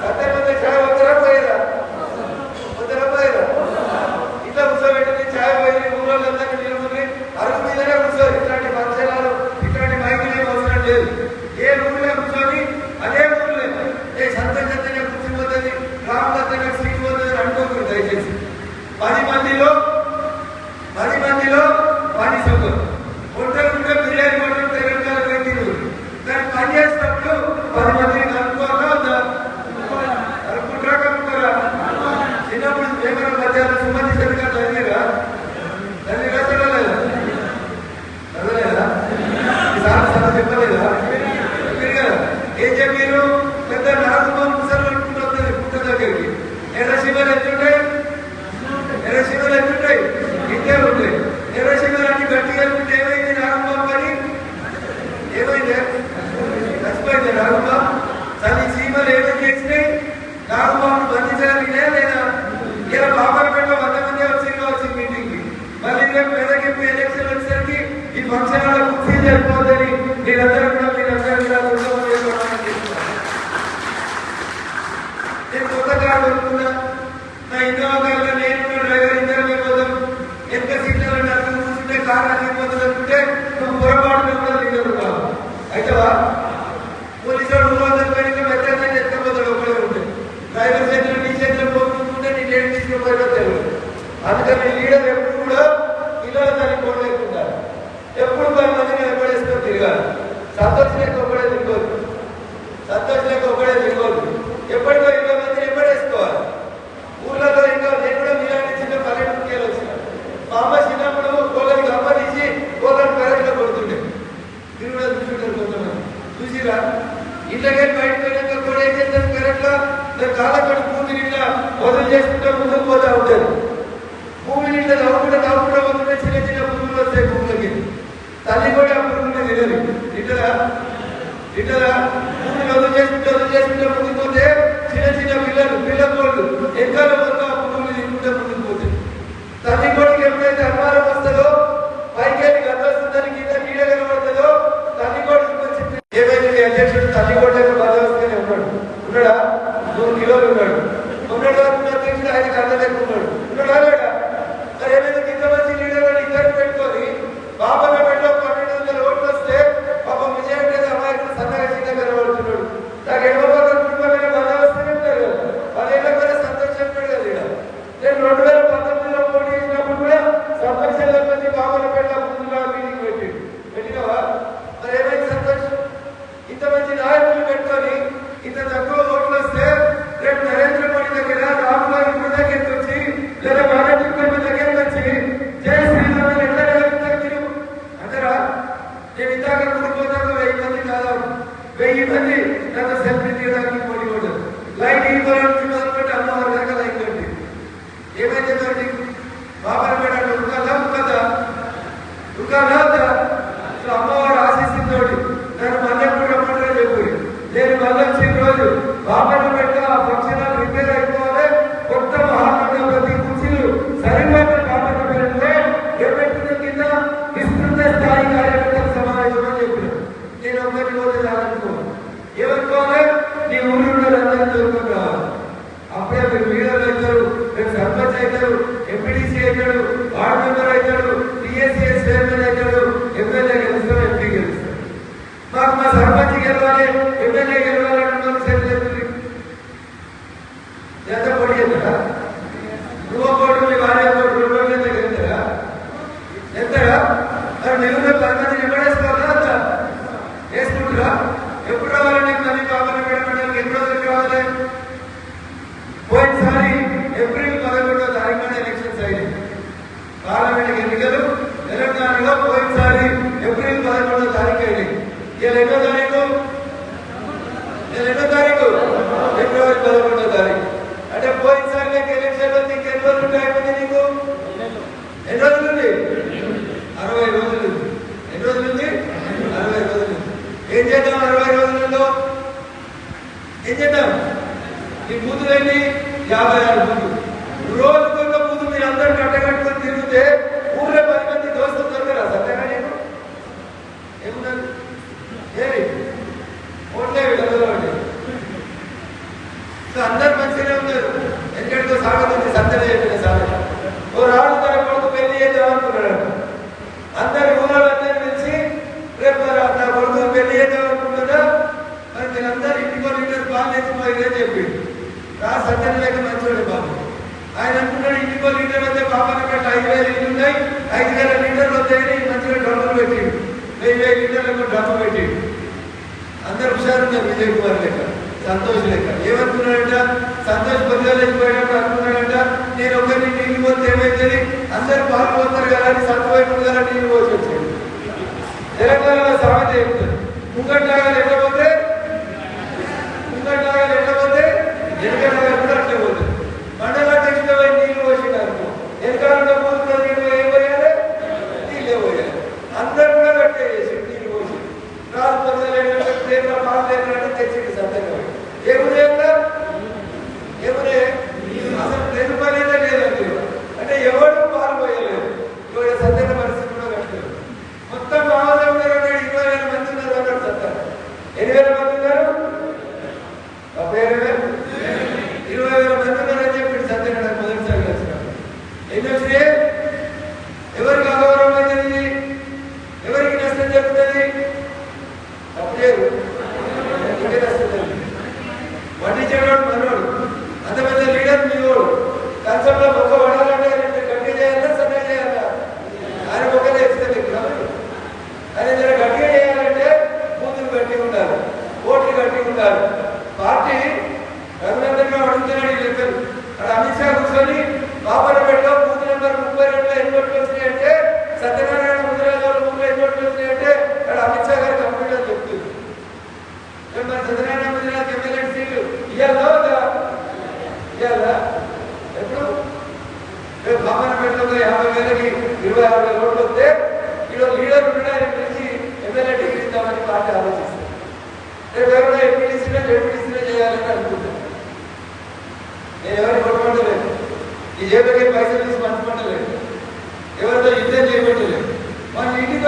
సత్యమంది ఛాయ్ వద్దరా పోయేదా? వద్దరా పోయేదా? ఇట్లా కూర్చోబెట్టింది ఛాయ్ పోయి ఊళ్ళందరినీ నిలుపుని అరుగు మీదనే కూర్చోరు. ఇట్లాంటి ఫంక్షనాలు ఇట్లాంటి మైకులు ఏం అవసరం లేదు. ఏ ఊళ్ళో కూర్చొని అదే ఊళ్ళో ఏ సంతోషంగా కూర్చుపోతుంది, రామదత్తంగా సీట్ పోతుంది అని అనుకోకూడదు దయచేసి. 10 మందిలో 10 సొంతం ఒంటరిగా బిర్యానీ కొట్టడం తెలంగాణ వ్యక్తులు దాన్ని పని చేసినప్పుడు 10 మందిని కనుక్కోవాలా వద్దా? కనుక్కుంటారా కనుక్కోరా? చిన్నప్పుడు పేపర్ మధ్యాహ్నం సుమంది సరిగా చదివేరా? చదివేరా చదవలేదా? చదవలేదా? సార్ చెప్పలేదా? చెప్పారు కదా. ఏం చెప్పారు? పెద్ద నాగుమ ముసలు పట్టుకుంటూ వస్తుంది పుట్ట దగ్గరికి. ఎర్రశివలు ఎత్తుంటాయి, ఎర్రశివలు ఎత్తుంటాయి, ఇంతే ఉంటాయి. ఎర్రశివరాన్ని గట్టిగా ఉంటే ఏమైంది? నాగమ్మ పని ఏమైంది? చచ్చిపోయింది నాగమ్మ. తల్లి చీమలు ఏమేమి చేసినాయి? నాగమ్మను బంధించగలిగినా లేదా? ఇలా బాబాపేట 100 మంది వచ్చి మీటింగ్కి మళ్ళీ రేపు మెదకెప్పి ఎలక్షన్ వచ్చేసరికి ఈ ఫంక్షన్ హాల్ కుర్చీ సరిపోతుంది. మీరందరూ కూడా నేను కొత్త కారు కొనుక్కున్నా. నా ఇన్నోవా కార్లో నేను డ్రైవర్ ఇద్దరు పోతాం. ఎంత సీట్లలో నలుగురు కూర్చుంటే కారు అనిపోతుంది అనుకుంటే నువ్వు పొరపాటు కూడా లీడర్ కావు. అయితేవా పోలీసు వాడు పైన వ్యత్యాసాన్ని ఎత్తుకపోతాడు. ఒకడే ఉంటే డ్రైవర్ చేతులు నీ చేతులు పోతుంటే నీ లేట్ తీసుకుపోయినా తెలియదు. అందుకని లీడర్ ఎప్పుడు కూడా పిల్లలు దాన్ని కొనలేకుండా ఎప్పుడు 10 మందిని వెంబడేసుకొని తిరగాలి. సంతోష్ లేక ఒకడే తిరగదు. సంతోష్ లేక ఒకడే తిరగదు. ఎప్పటికో 20 మందిని వెంబడేసుకోవాలి. ఊళ్ళలో ఇంకా నేను కూడా మీలాంటి చిన్న పల్లెటూరుకి వచ్చిన మా అమ్మ చిన్నప్పుడు కోళ్ళకి అమ్మ తీసి కోళ్ళని కరెక్ట్గా కొడుతుండే. మీరు కూడా చూసుకుంటారు కొంతమంది. చూసిరా? ఇంట్లోకి బయటకు పోయినాక కూడా ఏం చేస్తారు? కరెక్ట్గా దాని కాళ్ళతో భూమి నిండా వదిలి చేసుకుంటే ముందుకు పోతా ఉంటారు. భూమి నిండా నవ్వుకుంటూ పోతుంటే చిన్న చిన్న పురుగులు వస్తాయి భూములకి. తల్లి కూడా ఆ పురుగులు తినదు. ఇట్లా భూమిని వదిలి చేసుకుంటే ముందుకు పోతే చిన్న చిన్న పిల్లలు ఎక్కడ వరకు ఆ పురుగులు తింటుంటే ముందుకు పోతే తల్లి కొడుకు ఎప్పుడైతే అనుమానం వస్తుందో పైకి వెళ్ళి గద్దొస్తుందని కింద నీడ కనబడుతుందో తల్లి కొడుకు వచ్చి ఏమైంది? మీ అధ్యక్షుడు తల్లి కొడుకు బలవస్తూనే ఉన్నాడా? 100 కిలోలు ఉన్నాడు. అధ్యక్షుడు ఆయనకు అందలేకున్నాడు. ఉన్నాడా లేడా? మరి ఏమైనా కింద వచ్చి లీడర్ ఇద్దరు పెట్టుకొని బాబాపేటలో 1200 ఓట్లు వస్తే పాపం విజయగడ్డ అమాయకుడు సన్నగా చిన్నగా కనబడుతున్నాడు. నాకు ఎడమపోతారు కుటుంబమైన బలవస్తూనే ఉంటారు కదా. 10 ఏళ్ళ కూడా సంతోషం పెడగా లీడర్. నేను 2019లో పోటీ చేసినప్పుడు కూడా సంతోషంగా వచ్చి బాబాపేట ముందుగా మీటింగ్ పెట్టినవా? మరి ఏమైంది సంతోషం? ఇంత మంచి నాయకులు పెట్టుకొని ఇంత తక్కువ ఓట్లు వస్తే రేపు నరేంద్ర మోడీ దగ్గర రాహుల్ గాంధీ దగ్గరికి వచ్చి లేదా భారత్ దగ్గరికి వచ్చి జై శ్రీరామ్ ఎట్లా నిలబెడతారు మీరు అందరా? నేను ఇందాక కుడిపోతాను 1000 మంది కాదాము 1000 మంది నన్ను సెల్ఫీ తీయడానికి పోటీ పడ్డారు. లైన్ ఇవ్వాలని మొదలుపెట్టి అమ్మవారి దాకా లైన్ కట్టి ఏమైతే మరి నీకు బాబాపేట ఉరుకాదా? సో అమ్మవారు ఆశిస్తుందోటి నన్ను మల్లెప్పుడు రమ్మంటే చెప్పు. నేను మళ్ళీ వచ్చిన రోజు బాబాపేట ఆ ఫంక్షన్ హాల్ రిపేర్ అయిపోవాలి. కొత్త మహాత్మ ప్రతి కుర్చీలు సరిపోయిన బాబాపేటలో ఎపెట్టిన కింద విస్తృత స్థాయి కార్యకర్తల సమావేశం అని చెప్పిన. నేను ఒక్కటి పోతే చాలనుకోను. ఏమనుకోవాలి? నీ ఊళ్ళో అందరినీ దొరుకుని రావాలి. అప్పుడే మీరు లీడర్లు అవుతారు, రేపు సర్పంచ్ అవుతారు, ఎంపీడీసీ అవుతాడు, వార్డు మెంబర్ అవుతాడు, టీఎస్సీఎస్ చైర్మన్ అవుతాడు, ఎమ్మెల్యే గెలుస్తారు. గెలవాలి, ఎమ్మెల్యే గెలవాలంటే చేతులు ఎంత పొడి చేస్తారా? నువ్వు కోటు మీ భార్య కోటు 2 రోజులు గెలుతారా? ఎంతరా? మరి నిలువులో 10 మంది నిలబడేసుకోవాలా? అంత వేసుకుంటారా? ఎప్పుడు రావాలండి మళ్ళీ బాబాను పెట్టడానికి? ఎన్ని రోజులు రావాలి? పోయినసారి ఏప్రిల్ 11వ తారీఖున ఎలక్షన్స్ అయ్యాయి. పార్లమెంట్ ఎన్నికలు తెలంగాణలో పోయినసారి ఏప్రిల్ 11వ తారీఖు అయ్యాయి. ఇవాళ ఎన్నో తారీఖు? ఫిబ్రవరి 11వ తారీఖు. అంటే పోయినసారి నీకు ఎలక్షన్ లో నీకు ఎన్ని రోజులు అయిపోయింది? నీకు ఎన్ని రోజులు ఉంది? 60 రోజులు. ఎన్ని రోజులు ఉంది? 60 రోజులు. ఏం చేద్దాం 60 రోజులలో? ఏం చేద్దాం? ఈ బూతులన్నీ 56 బూతులు. రోజుకొక బూతు మీరు అందరూ కట్టగట్టుకొని తిరిగితే ఊళ్ళో 10 మంది దోస్తులు దొరకరా? సత్యంగా నీకు ఏమున్నది? ఏమి ఓట్లే విడదలండి. అందరు మంచిగానే ఉన్నారు. ఎందుకంటే సాగుతుంది సత్యనే చెప్పిన సాగు. ఓ రాడు తన కొడుకు పెళ్లి చేద్దాం అనుకున్నాడు. అందరి ఊళ్ళో అందరిని పిలిచి రేపు నా కొడుకు పెళ్లి చేద్దాం అనుకుంటున్నా, మరి మీరందరూ ఇంటికో లీటర్ పాలు తెచ్చిపోయిందని చెప్పి రా సత్యన లేక మంచివాడు బాబు. ఆయన అనుకున్నాడు ఇంటికో లీటర్ వస్తే బాబాన పెట్టి 5,000 ఇల్లు ఉన్నాయి, 5,000 లీటర్లు వస్తాయని మంచిగా డ్రమ్ములు పెట్టిండు. 1,000 లీటర్లకు డ్రమ్ము పెట్టిండు. అందరు హుషారున్నారు. విజయ్ కుమార్ లెక్క, సంతోష్ లెక్క. ఏమనుకున్నాడంట? సంతోష్ పొద్దుగాలేసి పోయినప్పుడు అనుకున్నాడంట, నేను ఒకరిని నీళ్ళు పోతే ఏమైతుంది, అందరు పాలు పోతారు కదా అని సంతోషం కదా నీళ్ళు పోసి వచ్చాడు. తెలంగాణలో సామెత చెప్తారు, ముంగట్లాగా ఎట్టపోతే వెనకలాగా కూడా అట్లే పోతుంది. మండల అధ్యక్షుడు పోయి నీళ్ళు పోసినారు. వెనకాలంలో పోతున్న నీళ్ళు ఏం పోయాలి? నీళ్ళే పోయాలి. అందరు కూడా కట్టే చేసి నీళ్ళు పోసి రాజు పొద్దున పాలు లేకుండా తెచ్చింది సత్యంగా. ఏమునే అసలు 2 రూపాయలైతే లేదండి. అంటే ఎవరు పాలు పోయలేదు. ఇవాళ సత్యన పరిస్థితి కూడా కట్టలేదు. మొత్తం మామూలుగా ఉన్నారు అన్నాడు. 20,000 మంది ఉన్నారు అన్నాడు సత్యం. 8,000 మంది ఉన్నారు. 20,000 మంది ఉన్నారని చెప్పి సత్యన మొదటిసారి కలిసినాడు. ఎన్ని వచ్చినాయి? ఎవరికి అగౌరవం అవుతుంది? ఎవరికి నష్టం జరుగుతుంది? తప్పలేదు. ఇంకే నష్టం జరుగుతుంది. వడ్డించేవాడు మనోడు, అంత పెద్ద లీడర్ మీవాడు. కన్సంలో మొక్క పడాలంటే గట్టిగా చేయాలా సన్నగా చేయాలా? ఆయన మొక్కలే ఇస్తుంది. ఆయన గట్టిగా చేయాలంటే బూతులు గట్టిగా ఉండాలి, ఓట్లు గట్టిగా ఉండాలి. పార్టీ రఘునందన్ రావు అడుగుతున్నాడు ఈ లెక్కలు. అక్కడ అమిత్ షా కూర్చొని బాబానపేటలో బూత్ నెంబర్ 32లో ఎన్ని ఓట్లు వచ్చినాయంటే, సత్యనారాయణ ముద్రాజాల ఊళ్ళో ఎన్ని ఓట్లు వచ్చినాయంటే అక్కడ అమిత్ షా గారు కంప్యూటర్ చెప్తుంది. మరి సత్యనారాయణ ముద్రాజు ఎమ్మెల్యే సీట్లు ఇవ్వాలా ఇవ్వాలా? ఎప్పుడు రేపు బాబానపేటలో 50,000కి 26,000 ఓట్లు వస్తే ఈరోజు లీడర్ ఉండడానికి పిలిచి ఎమ్మెల్యే టికెట్ ఇద్దామని పార్టీ ఆలోచిస్తుంది. రేపు ఎవరైనా ఎంపీటీసీలో జెడ్పీటీసీలో చేయాలని అనుకుంటాను. నేను ఎవరిని కొట్టమంటలేదు, ఈ జేబుకి పైసలు తీసి పంచమంటలేదు, ఎవరితో యుద్ధం చేయమంటలేదు. మన ఇంటికి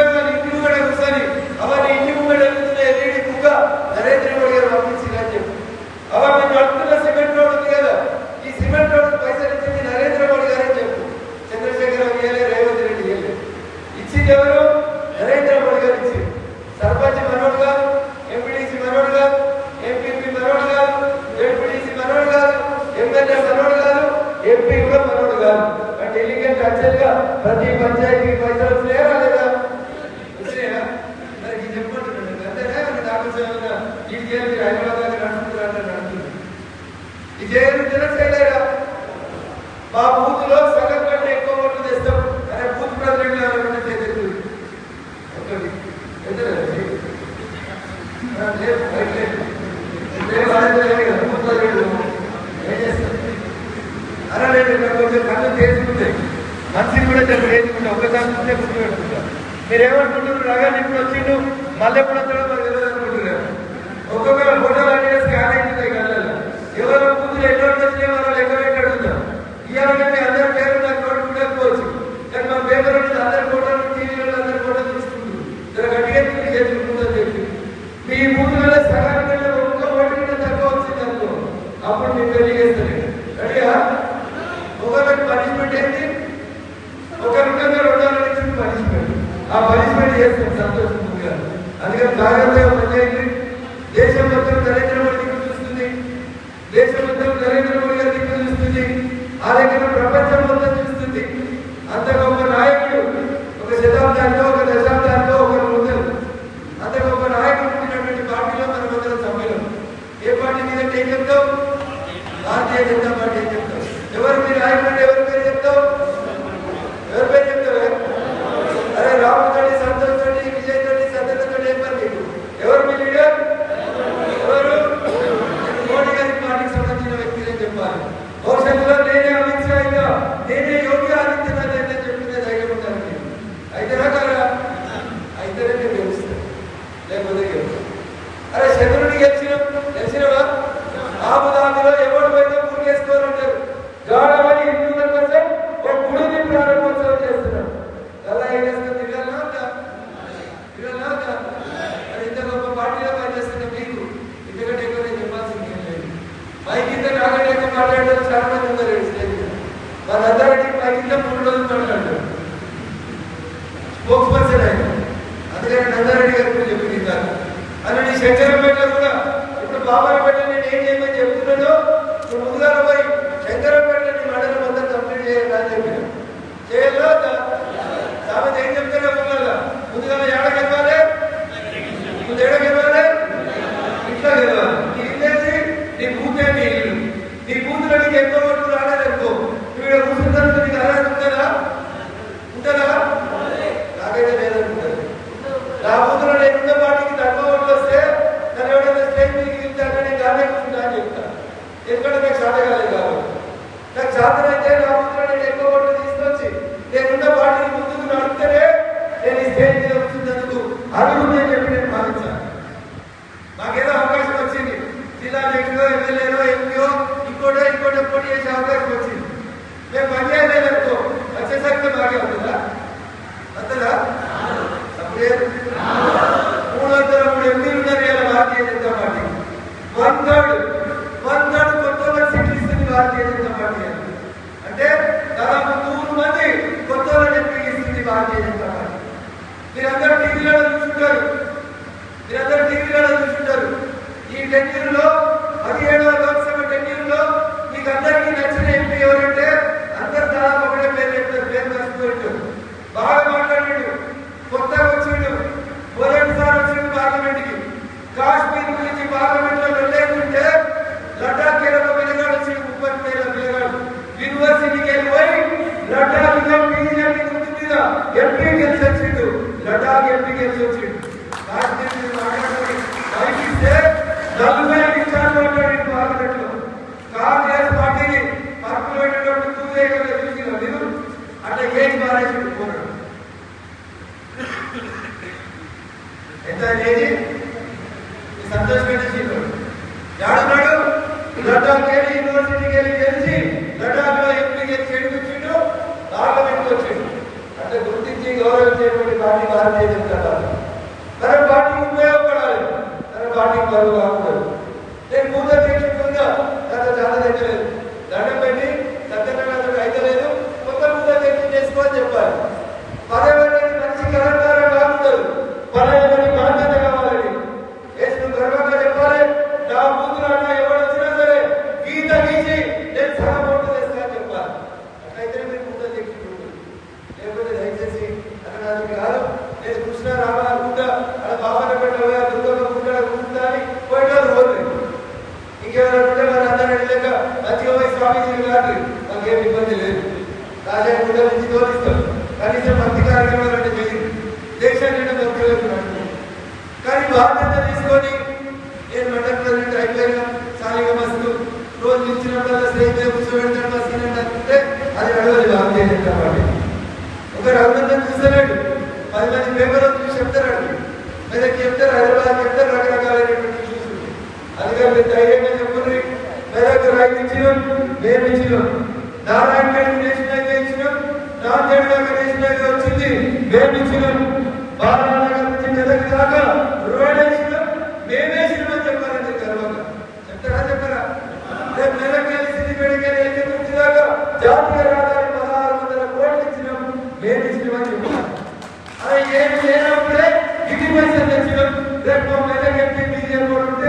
కూడా ఒకసారి అవన్నీ ఇంటి ముందు వెళ్తున్న ఎల్ఈడి కుక్క నరేంద్ర మోడీ గారు పంపించిందని చెప్పి అవన్నీ మేము నడుపుతున్న సిమెంట్ రోడ్ ఉంది కదా, ఈ సిమెంట్ రోడ్ పైసలు ఇచ్చింది నరేంద్ర మోడీ గారని చెప్పు. చంద్రశేఖర్ ఇవ్వలే, రేవంత్ రెడ్డి ఇవ్వలే. ఇచ్చింది ఎవరు? నరేంద్ర మోడీ గారు ఇచ్చింది. సర్పంచ్ మనోడు కాదు, ఎంపీడీసీ మనోడు కాదు, ఎంపీపీ మనోడు కాదు, జెడ్పీటీసీ మనోడు కాదు, ఎమ్మెల్యే మనోడు కాదు, ఎంపీ కూడా మనోడు కాదు. అంటే ఎలిగెంట్ అచ్చల్గా ప్రతి పంచాయతీకి పైసలు వస్తున్నాయా రాలేదా? వచ్చినాయా? మరి ఇది చెప్పమంటున్నాడు అంతేనా? డాక్టర్ ఏమన్నా ఈ చేయాలి, హైదరాబాద్ దగ్గర నడుపుతున్నారంటే నడుపుతుంది. ఇది చేయలేదా చేయలేదా? మా బూత్లో సగం కంటే ఎక్కువ ఓట్లు తెస్తాం అనే బూత్ ప్రెసిడెంట్ ఎవరైనా చేస్తుంది. ఒకటి అనలేదు. కొంచెం కళ్ళు చేసుకుంటాయి, మనిషిని కూడా చెప్పి వేసుకుంటా, ఒకసారి ముందే గుర్తు పెట్టుకుంటా. మీరు ఏమనుకుంటున్నారు? రగా ఇప్పుడు వచ్చిండు, మళ్ళీ ఎప్పుడు వస్తాడో మాకు తెలియదు అనుకుంటున్నారు. ఒక్కొక్కరు ఫోటోలు అన్నీ స్కాన్ అవుతున్నాయి కళ్ళలో. ఎవరు ముందు ఎన్నో వచ్చినాయి మనం లెక్క పెట్టి అడుగుతాం. ఇవ్వాలంటే అందరి పేరు నాకు నోటు ఉండకపోవచ్చు, కానీ మా పేపర్ ఉంటుంది, అందరి ఫోటోలు టీవీలో అందరి ఫోటోలు తీసుకుంటుంది. గట్టిగా తిరిగి చేసుకుంటుందని చెప్పి మీ బూతులలో సగానికంటే ఒక్క ఓటు కంటే తక్కువ వచ్చింది అనుకో, అప్పుడు మీరు పెళ్లి చేస్తారు. రెడీగా? ఒకరికి పనిష్మెంట్ ఏంటి? ఒకరికంగా 2,000 ఇచ్చింది పనిష్మెంట్. ఆ పనిష్మెంట్ చేస్తాం సంతోషంగా. అందుకని జాగ్రత్తగా పనిచేయండి. దేశం మొత్తం నరేంద్ర మోడీ దిక్కు చూస్తుంది, దేశం మొత్తం నరేంద్ర మోడీ గారి దిక్కు చూస్తుంది, ఆ దగ్గర ప్రపంచం మొత్తం చూస్తుంది. అంత గొప్ప నాయకుడు ఒక శతాబ్దానిలో ఒక దశాబ్దానిలో ఒక ముందరు అంత గొప్ప నాయకుడు పుట్టినటువంటి పార్టీలో మనమందరం సభ్యులం. ఏ పార్టీ మీద ఏం చెప్తావు? భారతీయ జనతా పార్టీ ఏం చెప్తావు? ఎవరు మీ నాయకుడు? ఎవరి పేరు చెప్తావు? ఎవరి పేరు చెప్తావు? అరే రాహుల్ తోటి, సంతోష్ తోటి, విజయ్ తోటి, సత్యత తోటి ఏం పని నీకు? ఎవరు మీ లీడర్? ఎవరు? మోడీ గారి పార్టీకి సంబంధించిన వ్యక్తి అని చెప్పాలి. భవిష్యత్తులో నేనే అమిత్ షా అయినా, నేనే యోగి ఆదిత్యనాథ్ అయినా చెప్పిందే ధైర్యం ఉంటాను. అయితే రకాల అయితేనే నేను గెలుస్తాను, లేకపోతే గెలుస్తాను. అరే చంద్రుడిని గెలిచినవా? ఆబుదాబిలో ఎవరు పోయినా పూర్ణేసుకోవాలంటారు. గాఢమని హిందువుల కోసం ఒక గుడిని ప్రారంభోత్సవం చేస్తున్నారు. అలా ఏం చేస్తున్నారు? అది ఇంత గొప్ప పార్టీలో పనిచేస్తున్న మీకు ఇంతకంటే ఎక్కువ నేను చెప్పాల్సింది ఏం లేదు. మైక్ ఇంత నాకంటే ఎక్కువ మాట్లాడడం చాలా మంది ఉన్నారు స్టేజ్ మీద. వాళ్ళందరికీ మైక్ ఇంత 3 రోజులు మాట్లాడతారు. స్పోక్స్ పర్సన్ ఆయన. అందుకని నందారెడ్డి గారు కూడా చెప్పింది కాదు అని శంకరంపేట కూడా ఇప్పుడు బాబాపేట నేను ఏం చేయమని చెప్తున్నానో ఇప్పుడు ముందుగా పోయి శంకరంపేట మండలం అంతా కంప్లీట్ చేయాలని చెప్పిన చేయాలో సామెత ఏం చెప్తారో ముందుగా ఏడ గెలవాలి, ముందు ఏడ గెలవాలి, ఇట్లా గెలవాలి. నీ ఇల్లేసి నీ బూతే నీ ఇల్లు, నీ బూతులో నీకు ఎంతో ఓట్లు రాలేదనుకో, నువ్వు ఇక్కడ కూర్చుంటాను నీకు అర్హత ఉంటుందా? ఉంటుందా? నాకైతే లేదనుకుంటుంది. నా బూతులో నేనున్న పార్టీకి తక్కువ ఓట్లు వస్తే నన్ను ఎవరైనా స్టేజ్ మీదకి వెళ్తాను, నేను గానే కూర్చుంటా అని చెప్తాను. ఎందుకంటే నాకు సాధ కాలేదు కాబట్టి. నాకు సాధన అయితే నా బూతులో నేను ఎక్కువ ఓట్లు తీసుకొచ్చి నేనున్న పార్టీని ముందుకు నడిపితేనే నేను ఈ స్టేజ్ మీద కూర్చున్నందుకు అభివృద్ధి అని చెప్పి నేను భావించాను. మాకేదో అవకాశం వచ్చింది, జిల్లా అధ్యక్షుడో ఎమ్మెల్యేనో ఎంపీఓ ఇంకోటో పోటీ చేసే అవకాశం వచ్చింది. మేము పనిచేయలేదనుకో వచ్చేసరికి బాగా అవుతుందా? అంతదా? అప్పుడే 303 ఎంపీలు ఉన్నారు ఇలా భారతీయ జనతా పార్టీ. 1/3 కొత్త సీట్లు ఇస్తుంది భారతీయ జనతా పార్టీ. అంటే దాదాపు 100 మంది కొత్త ఎంపీ ఇస్తుంది భారతీయ జనతా పార్టీ. మీరందరూ టీవీలలో చూస్తుంటారు, ఈ టెన్యూర్లో 17వ లోక్సభ టెన్యూర్లో మీకు అందరికీ నచ్చిన ఎంపీ ఎవరంటే అందరు దాదాపు ఒకటే పేరు చెప్తారు, పేరు మర్చిపోయింటారు. బాగా మాట్లాడాడు, కొత్తగా వచ్చిండు, మొదటిసారి వచ్చిండు పార్లమెంట్కి. కాశ్మీర్ గురించి పార్లమెంట్ లో వెళ్ళేకుంటే లడాక్ ఒక పిల్లగాడు వచ్చిండు, 30 ఏళ్ళ పిల్లగాడు యూనివర్సిటీకి వెళ్ళిపోయి లడాక్ బీజేపీ గుర్తు మీద ఎంపీ గెలిచి వచ్చిండు, లడాక్ ఎంపీ గెలిచి వచ్చిండు. కాశ్మీర్ మీద మాట్లాడుతుంది బయటిస్తే 40 నిమిషాలు మాట్లాడింది పార్లమెంట్ లో. కాంగ్రెస్ పార్టీని పక్కన పెట్టేటప్పుడు తూదేకంగా చూసిన మీరు అట్లా ఏజ్ మారేసి పోరాడు. ఎంత ఏది సంతోష్ పెట్టేసిండు, ఎవడున్నాడు? లడాక్ యూనివర్సిటీకి వెళ్ళి గెలిచి లడాక్ లో ఎంపీ గెలిచి ఎడుకొచ్చిండు, పార్లమెంట్కి వచ్చిండు. అంటే గుర్తించి గౌరవించేటువంటి పార్టీ భారతీయ జనతా పార్టీ. తన పార్టీకి ఉపయోగపడాలి, తన పార్టీకి బరువు కాకూడదు. నేను ముందు తీసుకుందా నాతో చాలా దగ్గరలేదు, దండం పెట్టి సత్యనారాయణ అయితే లేదు, కొత్త ముందు చేసుకోని చెప్పాలి. పదవి మంచి కలంకారం కాకూడదు, పదవి బాధ్యత కావాలని నువ్వు గర్వంగా చెప్పాలి. నా ముందు ఎవరు వచ్చినా సరే గీత గీసి నేను సగం ఓట్లు తెస్తా అని చెప్పాలి. అట్లయితే మీరు ముందు తీసుకుంటుంది. లేకపోతే దయచేసి అన్నదానికి కాదు, నేను కృష్ణ రామ అనుకుంటా అలా బాబాన పెట్టా దుర్గమ్మ గుండా కూర్చుంటా అని పోయినారు ఓట్లు. ఇంకెవరంటే మన అందరూ వెళ్ళాక మంచిగా పోయి స్వామీజీ కాదు, మాకేం ఇబ్బంది లేదు. రాజా గుండె నుంచి తోలిస్తాం, కనీసం భక్తి కార్యక్రమాలు అంటే చేయండి, దేశాన్ని భక్తి వైపు. కానీ బాధ్యత తీసుకొని నేను మండల ప్రెసిడెంట్ అయిపోయినా సాలిగా మస్తు రోజు నిలిచినప్పుడల్లా స్నేహితులు కూర్చోబెడతాడు మా సీనియర్ అనుకుంటే అది నడవదు భారతీయ జనతా పార్టీ. ఒక రఘునందన్ చూస్తున్నాడు, 10 మంది పేపర్లో చూసి చెప్తారు, మెదక్ చెప్తారు, హైదరాబాద్ చెప్తారు, రకరకాలైనటువంటి ఇష్యూస్. అందుకని మీరు ధైర్యంగా చెప్పుకుని మెదక్ రైతు ఇచ్చినాం, మేము ఇచ్చినాం, నారాయణపేట నేషనల్ ఇచ్చినాం, నాందేడ్ దాకా నేషనల్ వచ్చింది మేము ఇచ్చినాం, బాలనగర్ నుంచి మెదక్ దాకా రోడ్ వేసినాం మేమే ఇచ్చినామని చెప్పారంటే గర్వంగా చెప్తారా? చెప్పరా? రేపు మెదక్ వెళ్ళి సిద్దిపేటకి వెళ్ళి గుర్తు దాకా జాతీయ రహదారి 1600 కోట్లు ఇచ్చినాం మేము ఇచ్చినామని చెప్పారు. అలా ఏమి లేనప్పుడే ఇంటి పైసలు తెచ్చినాం. రేపు మెదక్ ఎంపీ బీజేపీ ఉంటే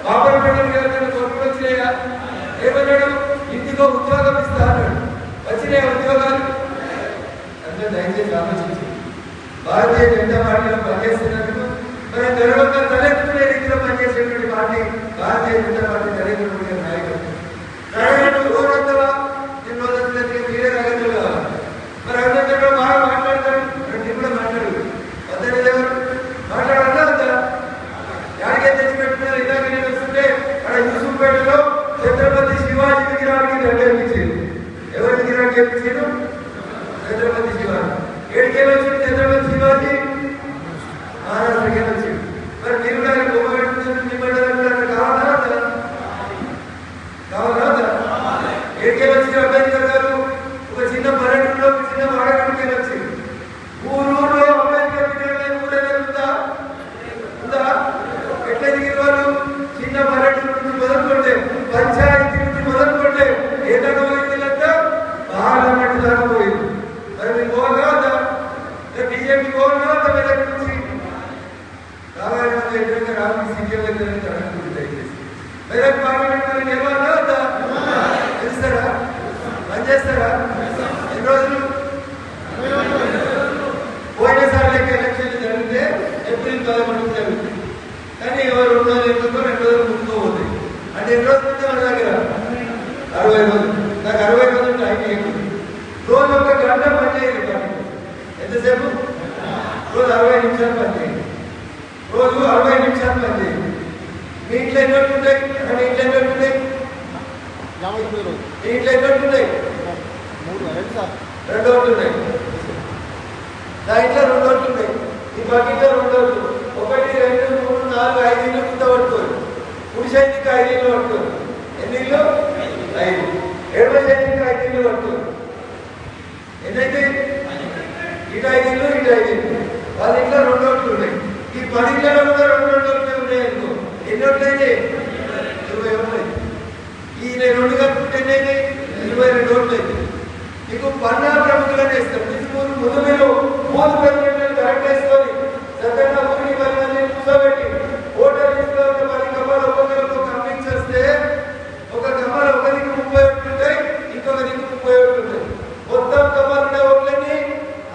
బాబురావు గారు కొనుగోలు వచ్చినాయా? ఏమన్నాడు? ఇంటికో ఉద్యోగం ఇస్తా అన్నాడు. వచ్చినాయా ఉద్యోగాలు? అంటే దయచేసి ఆలోచించి భారతీయ జనతా పార్టీలో పనిచేస్తున్నందుకు మనం గర్వంగా తలెత్తుకునే రీతిలో పనిచేసేటువంటి పార్టీ భారతీయ జనతా పార్టీ నరేంద్ర మోడీ గారి నాయకుడు. నాయకుడు ఓరంతలా నేను రోజులకి మీరే నాయకులు కావాలి. మరి అందరితో బాగా మాట్లాడతాడు, నేను కూడా మాట్లాడు వద్దని ఎవరు మాట్లాడాలా వద్దా? యాడికే తెచ్చి పెట్టుకున్నారు. ఇందాక నేను వస్తుంటే అక్కడ యూసుఫ్పేటలో ఛత్రపతి శివాజీ విగ్రహానికి దండేపించారు. ఎవరి విగ్రహం చేపించారు? ఛత్రపతి శివాజీ. ఏడికేళ్ళు వచ్చింది ఛత్రపతి శివాజీ? మహారాష్ట్రకి వచ్చింది. మరి మీరు కూడా బొమ్మ పెట్టుకుంటే కావాలా కావాలా? ఏడికేళ్ళు వచ్చిన అంబేద్కర్ గారు ఒక చిన్న పర్యటనలో చిన్న వాడకడికి వచ్చింది. ఊరూరులో అంబేద్కర్ విగ్రహం ఉందా? ఎట్లా దిగిన వాళ్ళు? చిన్న పర్యటన నుంచి మొదలుకుంటే, పంచాయతీ నుంచి మొదలుకుంటే ఏదైనా పోయిందంతా పార్లమెంట్ దాకా పోయింది. మరి మీరు పోవాలా వద్దా? బీజేపీ పోవాలా వద్దా? మెదక్ నుంచి రామాయణ రాముడి సీఎం మెదక్ పార్లమెంట్ మరి గెలవాలా వద్దా? గెలుస్తారా? పనిచేస్తారా? ఎన్ని రోజులు? పోయినసారి లెక్క ఎలక్షన్లు జరిగితే ఏప్రిల్ 11 జరుగుతుంది. కానీ 2 రోజులు 2 రోజులు ముందుకోబోతాయి. అంటే ఎన్ని రోజులు ఉంటే మన దగ్గర 60 రోజులు. నాకు 60 రోజులు టైం ఇవ్వదు. రోజు 1 గంట పనిచేయాలి. ఎంతసేపు? రోజు 60 నిమిషాలు పనిచేయాలి. రోజు 60 నిమిషాలు పనిచేయాలి. మీ ఇంట్లో ఎన్ని రోజులు ఉంటాయి? అంటే ఇంట్లో ఎన్ని రోజులు ఉంటాయి? మీ ఇంట్లో ఎన్ని రోజులు ఉంటాయి? 2 రోజులు ఉన్నాయి. నా ఇంట్లో 2 రోజులు ఉన్నాయి. ఈ బకెట్లో 2 రోజులు. 1, 2, 3, 4, 5 ఇళ్ళు కింద పట్టుకోరు. కుడి సైన్కి 5 ఇళ్ళు పట్టుకోరు. ఎన్ని ఇళ్ళు? 5. ఎడమ సైన్కి 5 ఇళ్ళు పట్టుకోరు. ఎన్నైతే? ఇటు 5 ఇళ్ళు, ఇటు 5 ఇళ్ళు. వాళ్ళ ఇంట్లో 2 రోజులు ఉన్నాయి. ఈ 10 ఇళ్ళలో కూడా 2 రోజులు ఉన్నాయి అనుకో. ఎన్ని రోజులు అయితే? 20 రోజులు అయితే. ఈ 2 కలుపుకుంటే ఎన్ని అయితే? 22 రోజులు అయితే. మీకు పన్నా ప్రముఖులను ఇస్తాం. ముందు మీరు 3 ప్రెసిడెంట్లను కరెక్ట్ వేసుకొని సదనంగా 1 మందిని కూర్చోబెట్టి ఓటర్ లిస్టులో ఉన్న 10 కమ్మాలు ఒక్కొక్కరికి కంప్లీట్ చేస్తే ఒక కమ్మాలు ఒక దిక్కు 30 ఉంటాయి, ఇంకొక దిక్కు 30 ఉంటాయి. మొత్తం కమ్మాలు ఉన్న ఓట్లన్నీ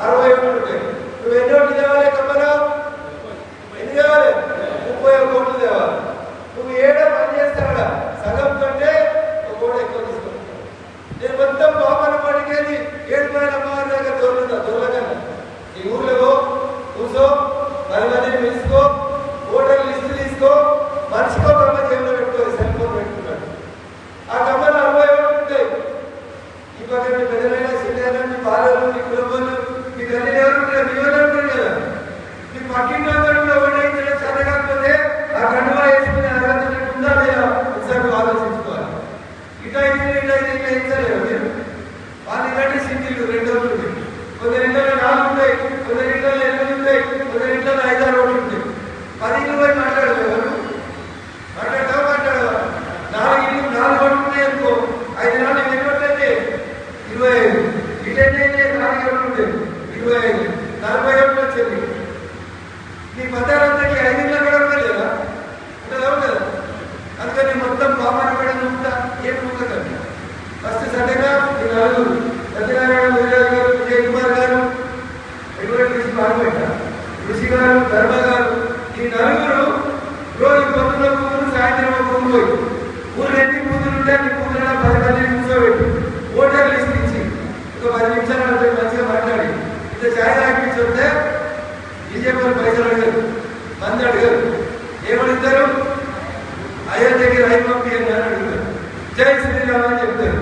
60 ఉంటాయి. నువ్వు ఎన్ని ఓట్లు తేవాలి? కమ్మలో ఎన్ని తేవాలి? 30 ఓట్లు తేవాలి. నువ్వు ఏడో పని చేస్తాడా? సగం కంటే ఒక ఓటు ఎక్కువ తీసుకుంటావు. నేను మొత్తం బాబన్న పడికేది 7 మైళ్ళ అమ్మవారి దగ్గర దొరకగలను. ఈ ఊర్లో కూర్చో, 10 మందిని పిలుచుకో, ఓటర్ లిస్టు తీసుకో, మనిషికో కమ్మ జేబులో పెట్టుకో, సెల్ ఫోన్ పెట్టుకున్నాడు. ఆ కమ్మలు 60 ఓట్లు ఉంటాయి. ఈ పక్కన మీ పెద్దలైన చిన్న మీ బాలలు, మీ కుటుంబాలు, మీ గల్లీలు ఎవరు ఉంటారు? మీ ఎవరు ఉంటారు కదా. మీ పక్కింట్లో ఓటేయించడం చేత కాకపోతే ఆ కండువా వేసుకునే అర్హత ఉందా లేదా ఒకసారి ఆలోచించుకోవాలి. ఇట్లా ఇట్లా మీరు వాళ్ళ ఇలాంటి సింగిల్ 2 ఓట్లు ఉంటాయి. కొందరి ఇంట్లో 4 ఉంటాయి, కొందరి ఇంట్లో 8 ఉంటాయి, కొందరి ఇంట్లో 5, 6 ఓట్లు ఉంటాయి. 10 ఇళ్ళు పోయి మాట్లాడతారు. మాట్లాడతావా? 4 ఇళ్ళు 4 ఓట్లు ఉంటాయి అనుకో. 5 4 ఎన్ని ఓట్లు అయితే? 25. ఇటైతే 4 ఓట్లు ఉంటాయి, 25, 40 ఓట్లు వచ్చేది. నీ మతాలందరికీ 5 ఇళ్ళు కూడా ఉండలేదా? ఉంటుందా? ఉండదా? అందుకని మొత్తం బాబాను కూడా ఉంటా ఏం ఉండదండి. ఫస్ట్ సడన్గా ఈ 4 సత్యనారాయణ గుజరాత్ గారు, విజయ్ కుమార్ గారు, ఎటువంటి ఋషి గారు, ధర్మ గారు, ఈ 4 రోజు పొద్దున కూతురు, సాయంత్రం కూతురు పోయి ఊరు 2 కూతురు ఉంటే అన్ని కూతురు 10 మందిని కూర్చోబెట్టి ఓటర్ లిస్ట్ ఇచ్చి ఒక 10 నిమిషాలు మంచిగా మాట్లాడి ఇంత ఛాయ్ తాగిపించి వస్తే బీజేపీ పైసలు అడిగారు, మంది అడిగారు. ఏమడుగుతారు? అయోధ్యకి రైతు పంపించండి అని అడుగుతారు. జై శ్రీరామ్ అని చెప్తారు.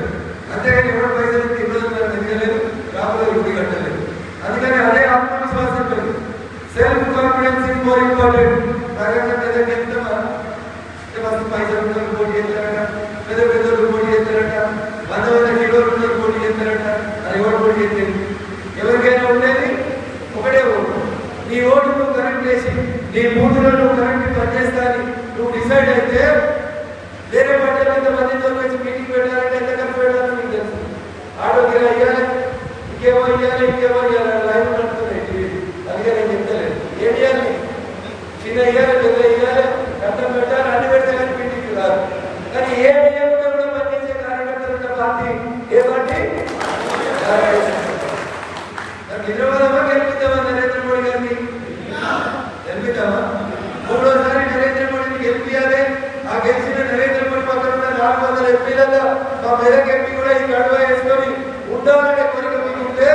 అంతేగాని ఎవరు పైసలు తిరగలేదు, రాబోయే గుడి కట్టలేదు. అందుకని అదే ఆత్మవిశ్వాసం లేదు. Self confidence is more important. నాకంటే పెద్ద చెప్తామా? మస్తు పైసలు పోటీ చేస్తారట, పెద్ద పెద్దలు పోటీ చేస్తారట, 100 కిలోలు పోటీ చేస్తారట. అది ఎవరు పోటీ చేస్తారు? ఎవరికైనా ఉండేది ఒకటే ఓటు. నీ ఓటు నువ్వు కరెక్ట్ చేసి నీ బూతులో నువ్వు కరెక్ట్ పనిచేస్తాని నువ్వు డిసైడ్ అయితే వేరే పట్టణంలో ఎంతమందితో వచ్చి మీటింగ్ పెట్టాలంటే ఎంత ఖర్చు పెట్టాలని మీకు తెలుసు. ఆటోకి అయ్యాలి, ఇంకేమో ఇవ్వాలి, ఇంకేమో ఇవ్వాలి, లైన్ నడుస్తున్నాయి. అందుకే నేను చెప్తలేదు. ఏం చేయాలి? చిన్న ఇవ్వాలి, పెద్ద ఇవ్వాలి, కట్టం పెట్టాలి, అన్ని పెడితే కానీ మీటింగ్ మా మెదక్ ఎంపీ కూడా ఈ గడువ వేసుకొని ఉండాలనే కోరిక మీకు ఉంటే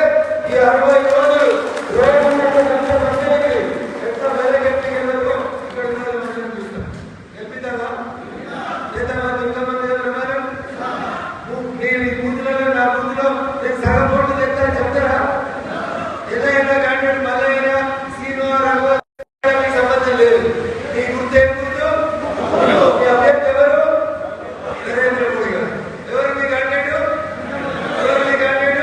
ఈ 60 రోజులు ఎంత మెదక్ ఎంపీ ఇక్కడ చూస్తాం ఎంపీదామా నేను ఈ బూతులలో నా బూతులో నేను సగం ఓట్లు తెస్తా చెప్తారా ఎలా ఎలా క్యాండిడేట్ మళ్ళీ శ్రీనివారావు సంబంధం లేదు నీ గుర్తు ఏం గుర్తు మీ అభ్యర్థి ఎవరు నరేంద్ర మోడీ గారు ఎవరు మీ క్యాండిడేట్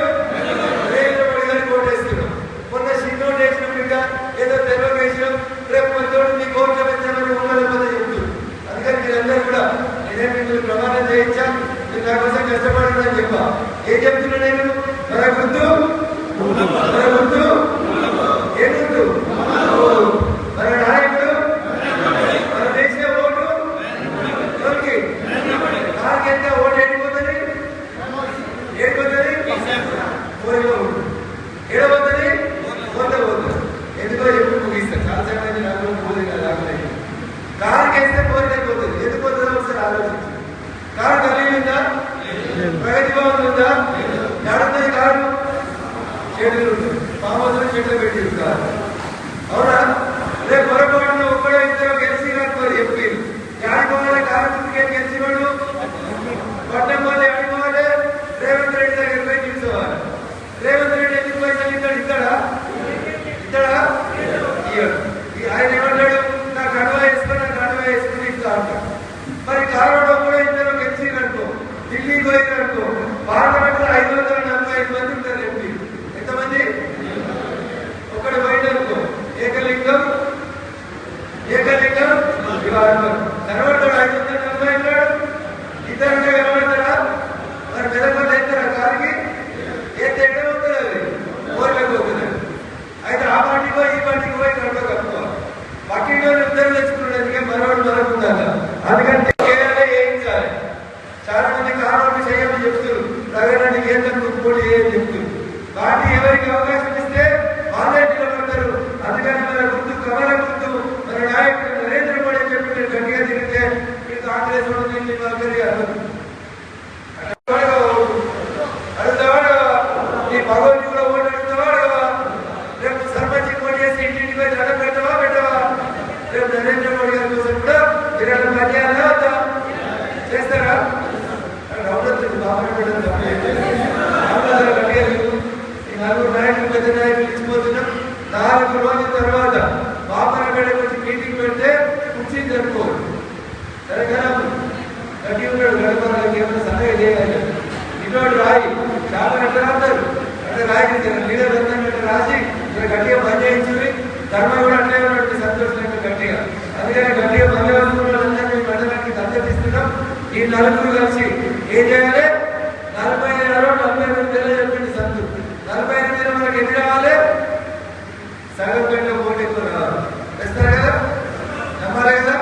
నరేంద్ర మోడీ గారికి ఓటేస్తున్నాం మొన్న షీట్ వేసినప్పుడు ఇంకా ఏదో తెరవ వేసినాం రేపు మనతోటి మీ కోర్టు పెంచామని ఉన్నది చెప్తున్నారు అందుకని మీరందరూ కూడా నేనే మీకు ప్రమాణం చేయించా మీరు నా కోసం కష్టపడదని చెప్పా ఏం చెప్తున్నా నేను మన గుర్తు ఏం గుర్తు మన నాయకుడు మన దేశ ఓటు ఎవరికి నాకు ఎంత ఓటు ఏడిపోతుంది కోరిలో ఉంటుంది ఏడబోతుంది పోతుంది ఎందుకో ఎప్పుడు ముగిస్తాను చాలా సమయం నాకు పోతుంది కదా కారుకి వేస్తే పోరిపోతుంది ఎందుకు పోతుందో ఒకసారి ఆలోచించు కారు కలిగి ఉందా ప్రగతి భవన్ ఉందా నడుతుంది కారు చెట్లు ఉంటుంది మామూలు చెట్లు పెట్టి కారు అవునా రేపు పొరపాటున ఒక్కడో ఇద్దరు గెలిచినట్టు చెప్పి ఆడిపోవాలి కారు గెలిచివాడు పట్టణం వాళ్ళు ఆడిపోవాలి రేవంత్ రెడ్డి దగ్గర పోయి నిలుచోవాలి రేవంత్ రెడ్డి ఎందుకు పైసలు ఇస్తాడా ఆయన ఏమంటాడు నా గడవ వేసుకుని ఇస్తా అంటాడు మరి కారులో కూడా ఇద్దరు గెలిచినట్టు ఢిల్లీకి పోయినట్టు పార్లమెంట్ లో 545 మంది ఉంటారు ఎంపీ ఎంతమంది ఒకటి పోయినట్టు ఏకలింగం కనబడతాడు 540 ఉన్నాడు ఇద్దరు కనబడతాడా మరి మెదపడి అవుతారా కారుకి ఏ తేడా ఉంటుంది అది కోరికపోతుంది అయితే ఆ పార్టీకి పోయి ఈ పార్టీకి పోయి కడప కట్టుకోవాలి పట్టిలో ఇద్దరు తెచ్చుకున్నది మనవాడు మనకుండాలి అందుకని చేయించాలి చాలా మంది కారణాలు చేయమని చెప్తారు ప్రగతి కేంద్రం పోటీ చేయని చెప్తారు పార్టీ ఎవరికి అవకాశం ఇస్తే వాళ్ళే నిలబడతారు అందుకని మన గుర్తు కమల గుర్తు మన నాయకుడు నరేంద్ర మోడీ చెప్పి గట్టిగా తిరిగితే మీరు కాంగ్రెస్ అడుగుతావాడు నీ భగవద్గీ కూడా ఓటు అడుగుతావాడు కదా రేపు సర్పంచ్ పోటీ చేసి ఇంటింటి పోయి దండం పెట్టవా రేపు నరేంద్ర మోడీ గారి కోసం కూడా మీరు అట్లా పనిచేయాలా వద్దా చేస్తారా నలుగురు నాయకులు పెద్ద నాయకులు ఇచ్చిపోతున్నాం 4 రోజుల తర్వాత బాపనగడ్డకి వచ్చి మీటింగ్ పెడితే కుర్చీ జరుపుకోరు సరే కదా గట్టి ఉన్నాడు గడపడానికి ఏమైనా సహాయం చేయాలి ఇటువంటి రాయి చాలా ఎట్లా రాస్తారు అంటే రాయి లీడర్ అందరినీ రాసి ఇక్కడ గట్టిగా పని చేయించుకుని ధర్మ కూడా అట్లే ఉన్నట్టు సంతోషం గట్టిగా అందుకని గట్టిగా పని వాళ్ళందరినీ మండలానికి సందర్శిస్తున్నాం ఈ నలుగురు కలిసి ఏం చేయాలి 40 చెప్పింది సంతు 40 మనకి ఎన్ని రావాలి సగం గంటలో ఓటు ఎక్కువ రావాలి తెస్తారు కదా నమ్మాలి కదా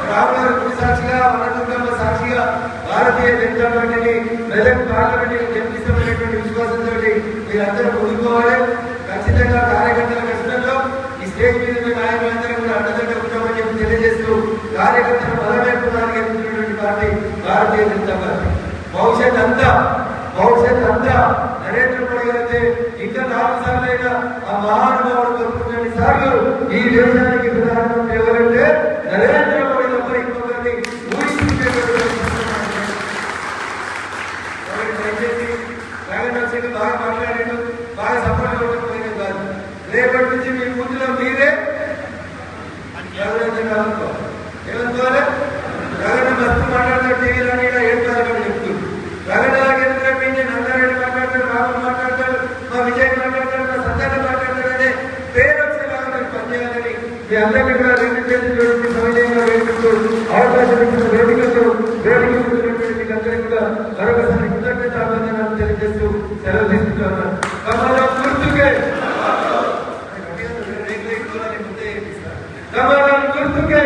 రాముల గుడి సాక్షిగా వనదుర్గమ్మ సాక్షిగా భారతీయ జనతా పార్టీని మెదక్ పార్లమెంట్ గెలిపిస్తామనేటువంటి విశ్వాసంతో మీరందరూ ముందుకోవాలి ఖచ్చితంగా కార్యకర్తల కష్టంలో ఈ స్టేజ్ మీద మీ నాయకులందరూ కూడా అండదండ ఉంటామని చెప్పి తెలియజేస్తూ కార్యకర్తల బలమేర్పడానికి ఎదుగుతున్నటువంటి పార్టీ భారతీయ జనతా పార్టీ భవిష్యత్ అంతా నరేంద్ర మోడీ గారైతే ఇంకా 4 సార్లు అయినా ఆ మహానుభావుడు కోరుకున్నన్ని సార్లు ఈ దేశానికి ప్రధానమంత్రి ఎవరంటే నరేంద్ర మోడీ తప్ప ఇంకొకరిని దయచేసి రాగనక్షకి బాగా మాట్లాడాడు బాగా సపోర్ట్ ఇవ్వకపోయినా కాదు రేపటి నుంచి మీ ముందులో మీరే ఏమనుకోవాలి రగన మస్తు మాట్లాడతాడు టీవీలోని ఇలా 7 తారీఖు చెప్తుంది రగనలాగే నందారెడ్డి మాట్లాడతాడు రాములు మాట్లాడతాడు మా విజయ్ మాట్లాడతాడు మా సత్యాన్ని మాట్లాడతాడు అనే పేరు వచ్చేలాగా మీరు పనిచేయాలని మీ అందరికీ కూడా 2 చేతులు సమయంగా వేడుకుంటూ అవకాశం ఇచ్చిన వేదికతో మీకు అందరికీ కూడా మరొకసారి కృతజ్ఞత అభినందనలు తెలియజేస్తూ సెలవు తీసుకుంటున్నాను కమలం గుర్తుకే కమలం గుర్తుకే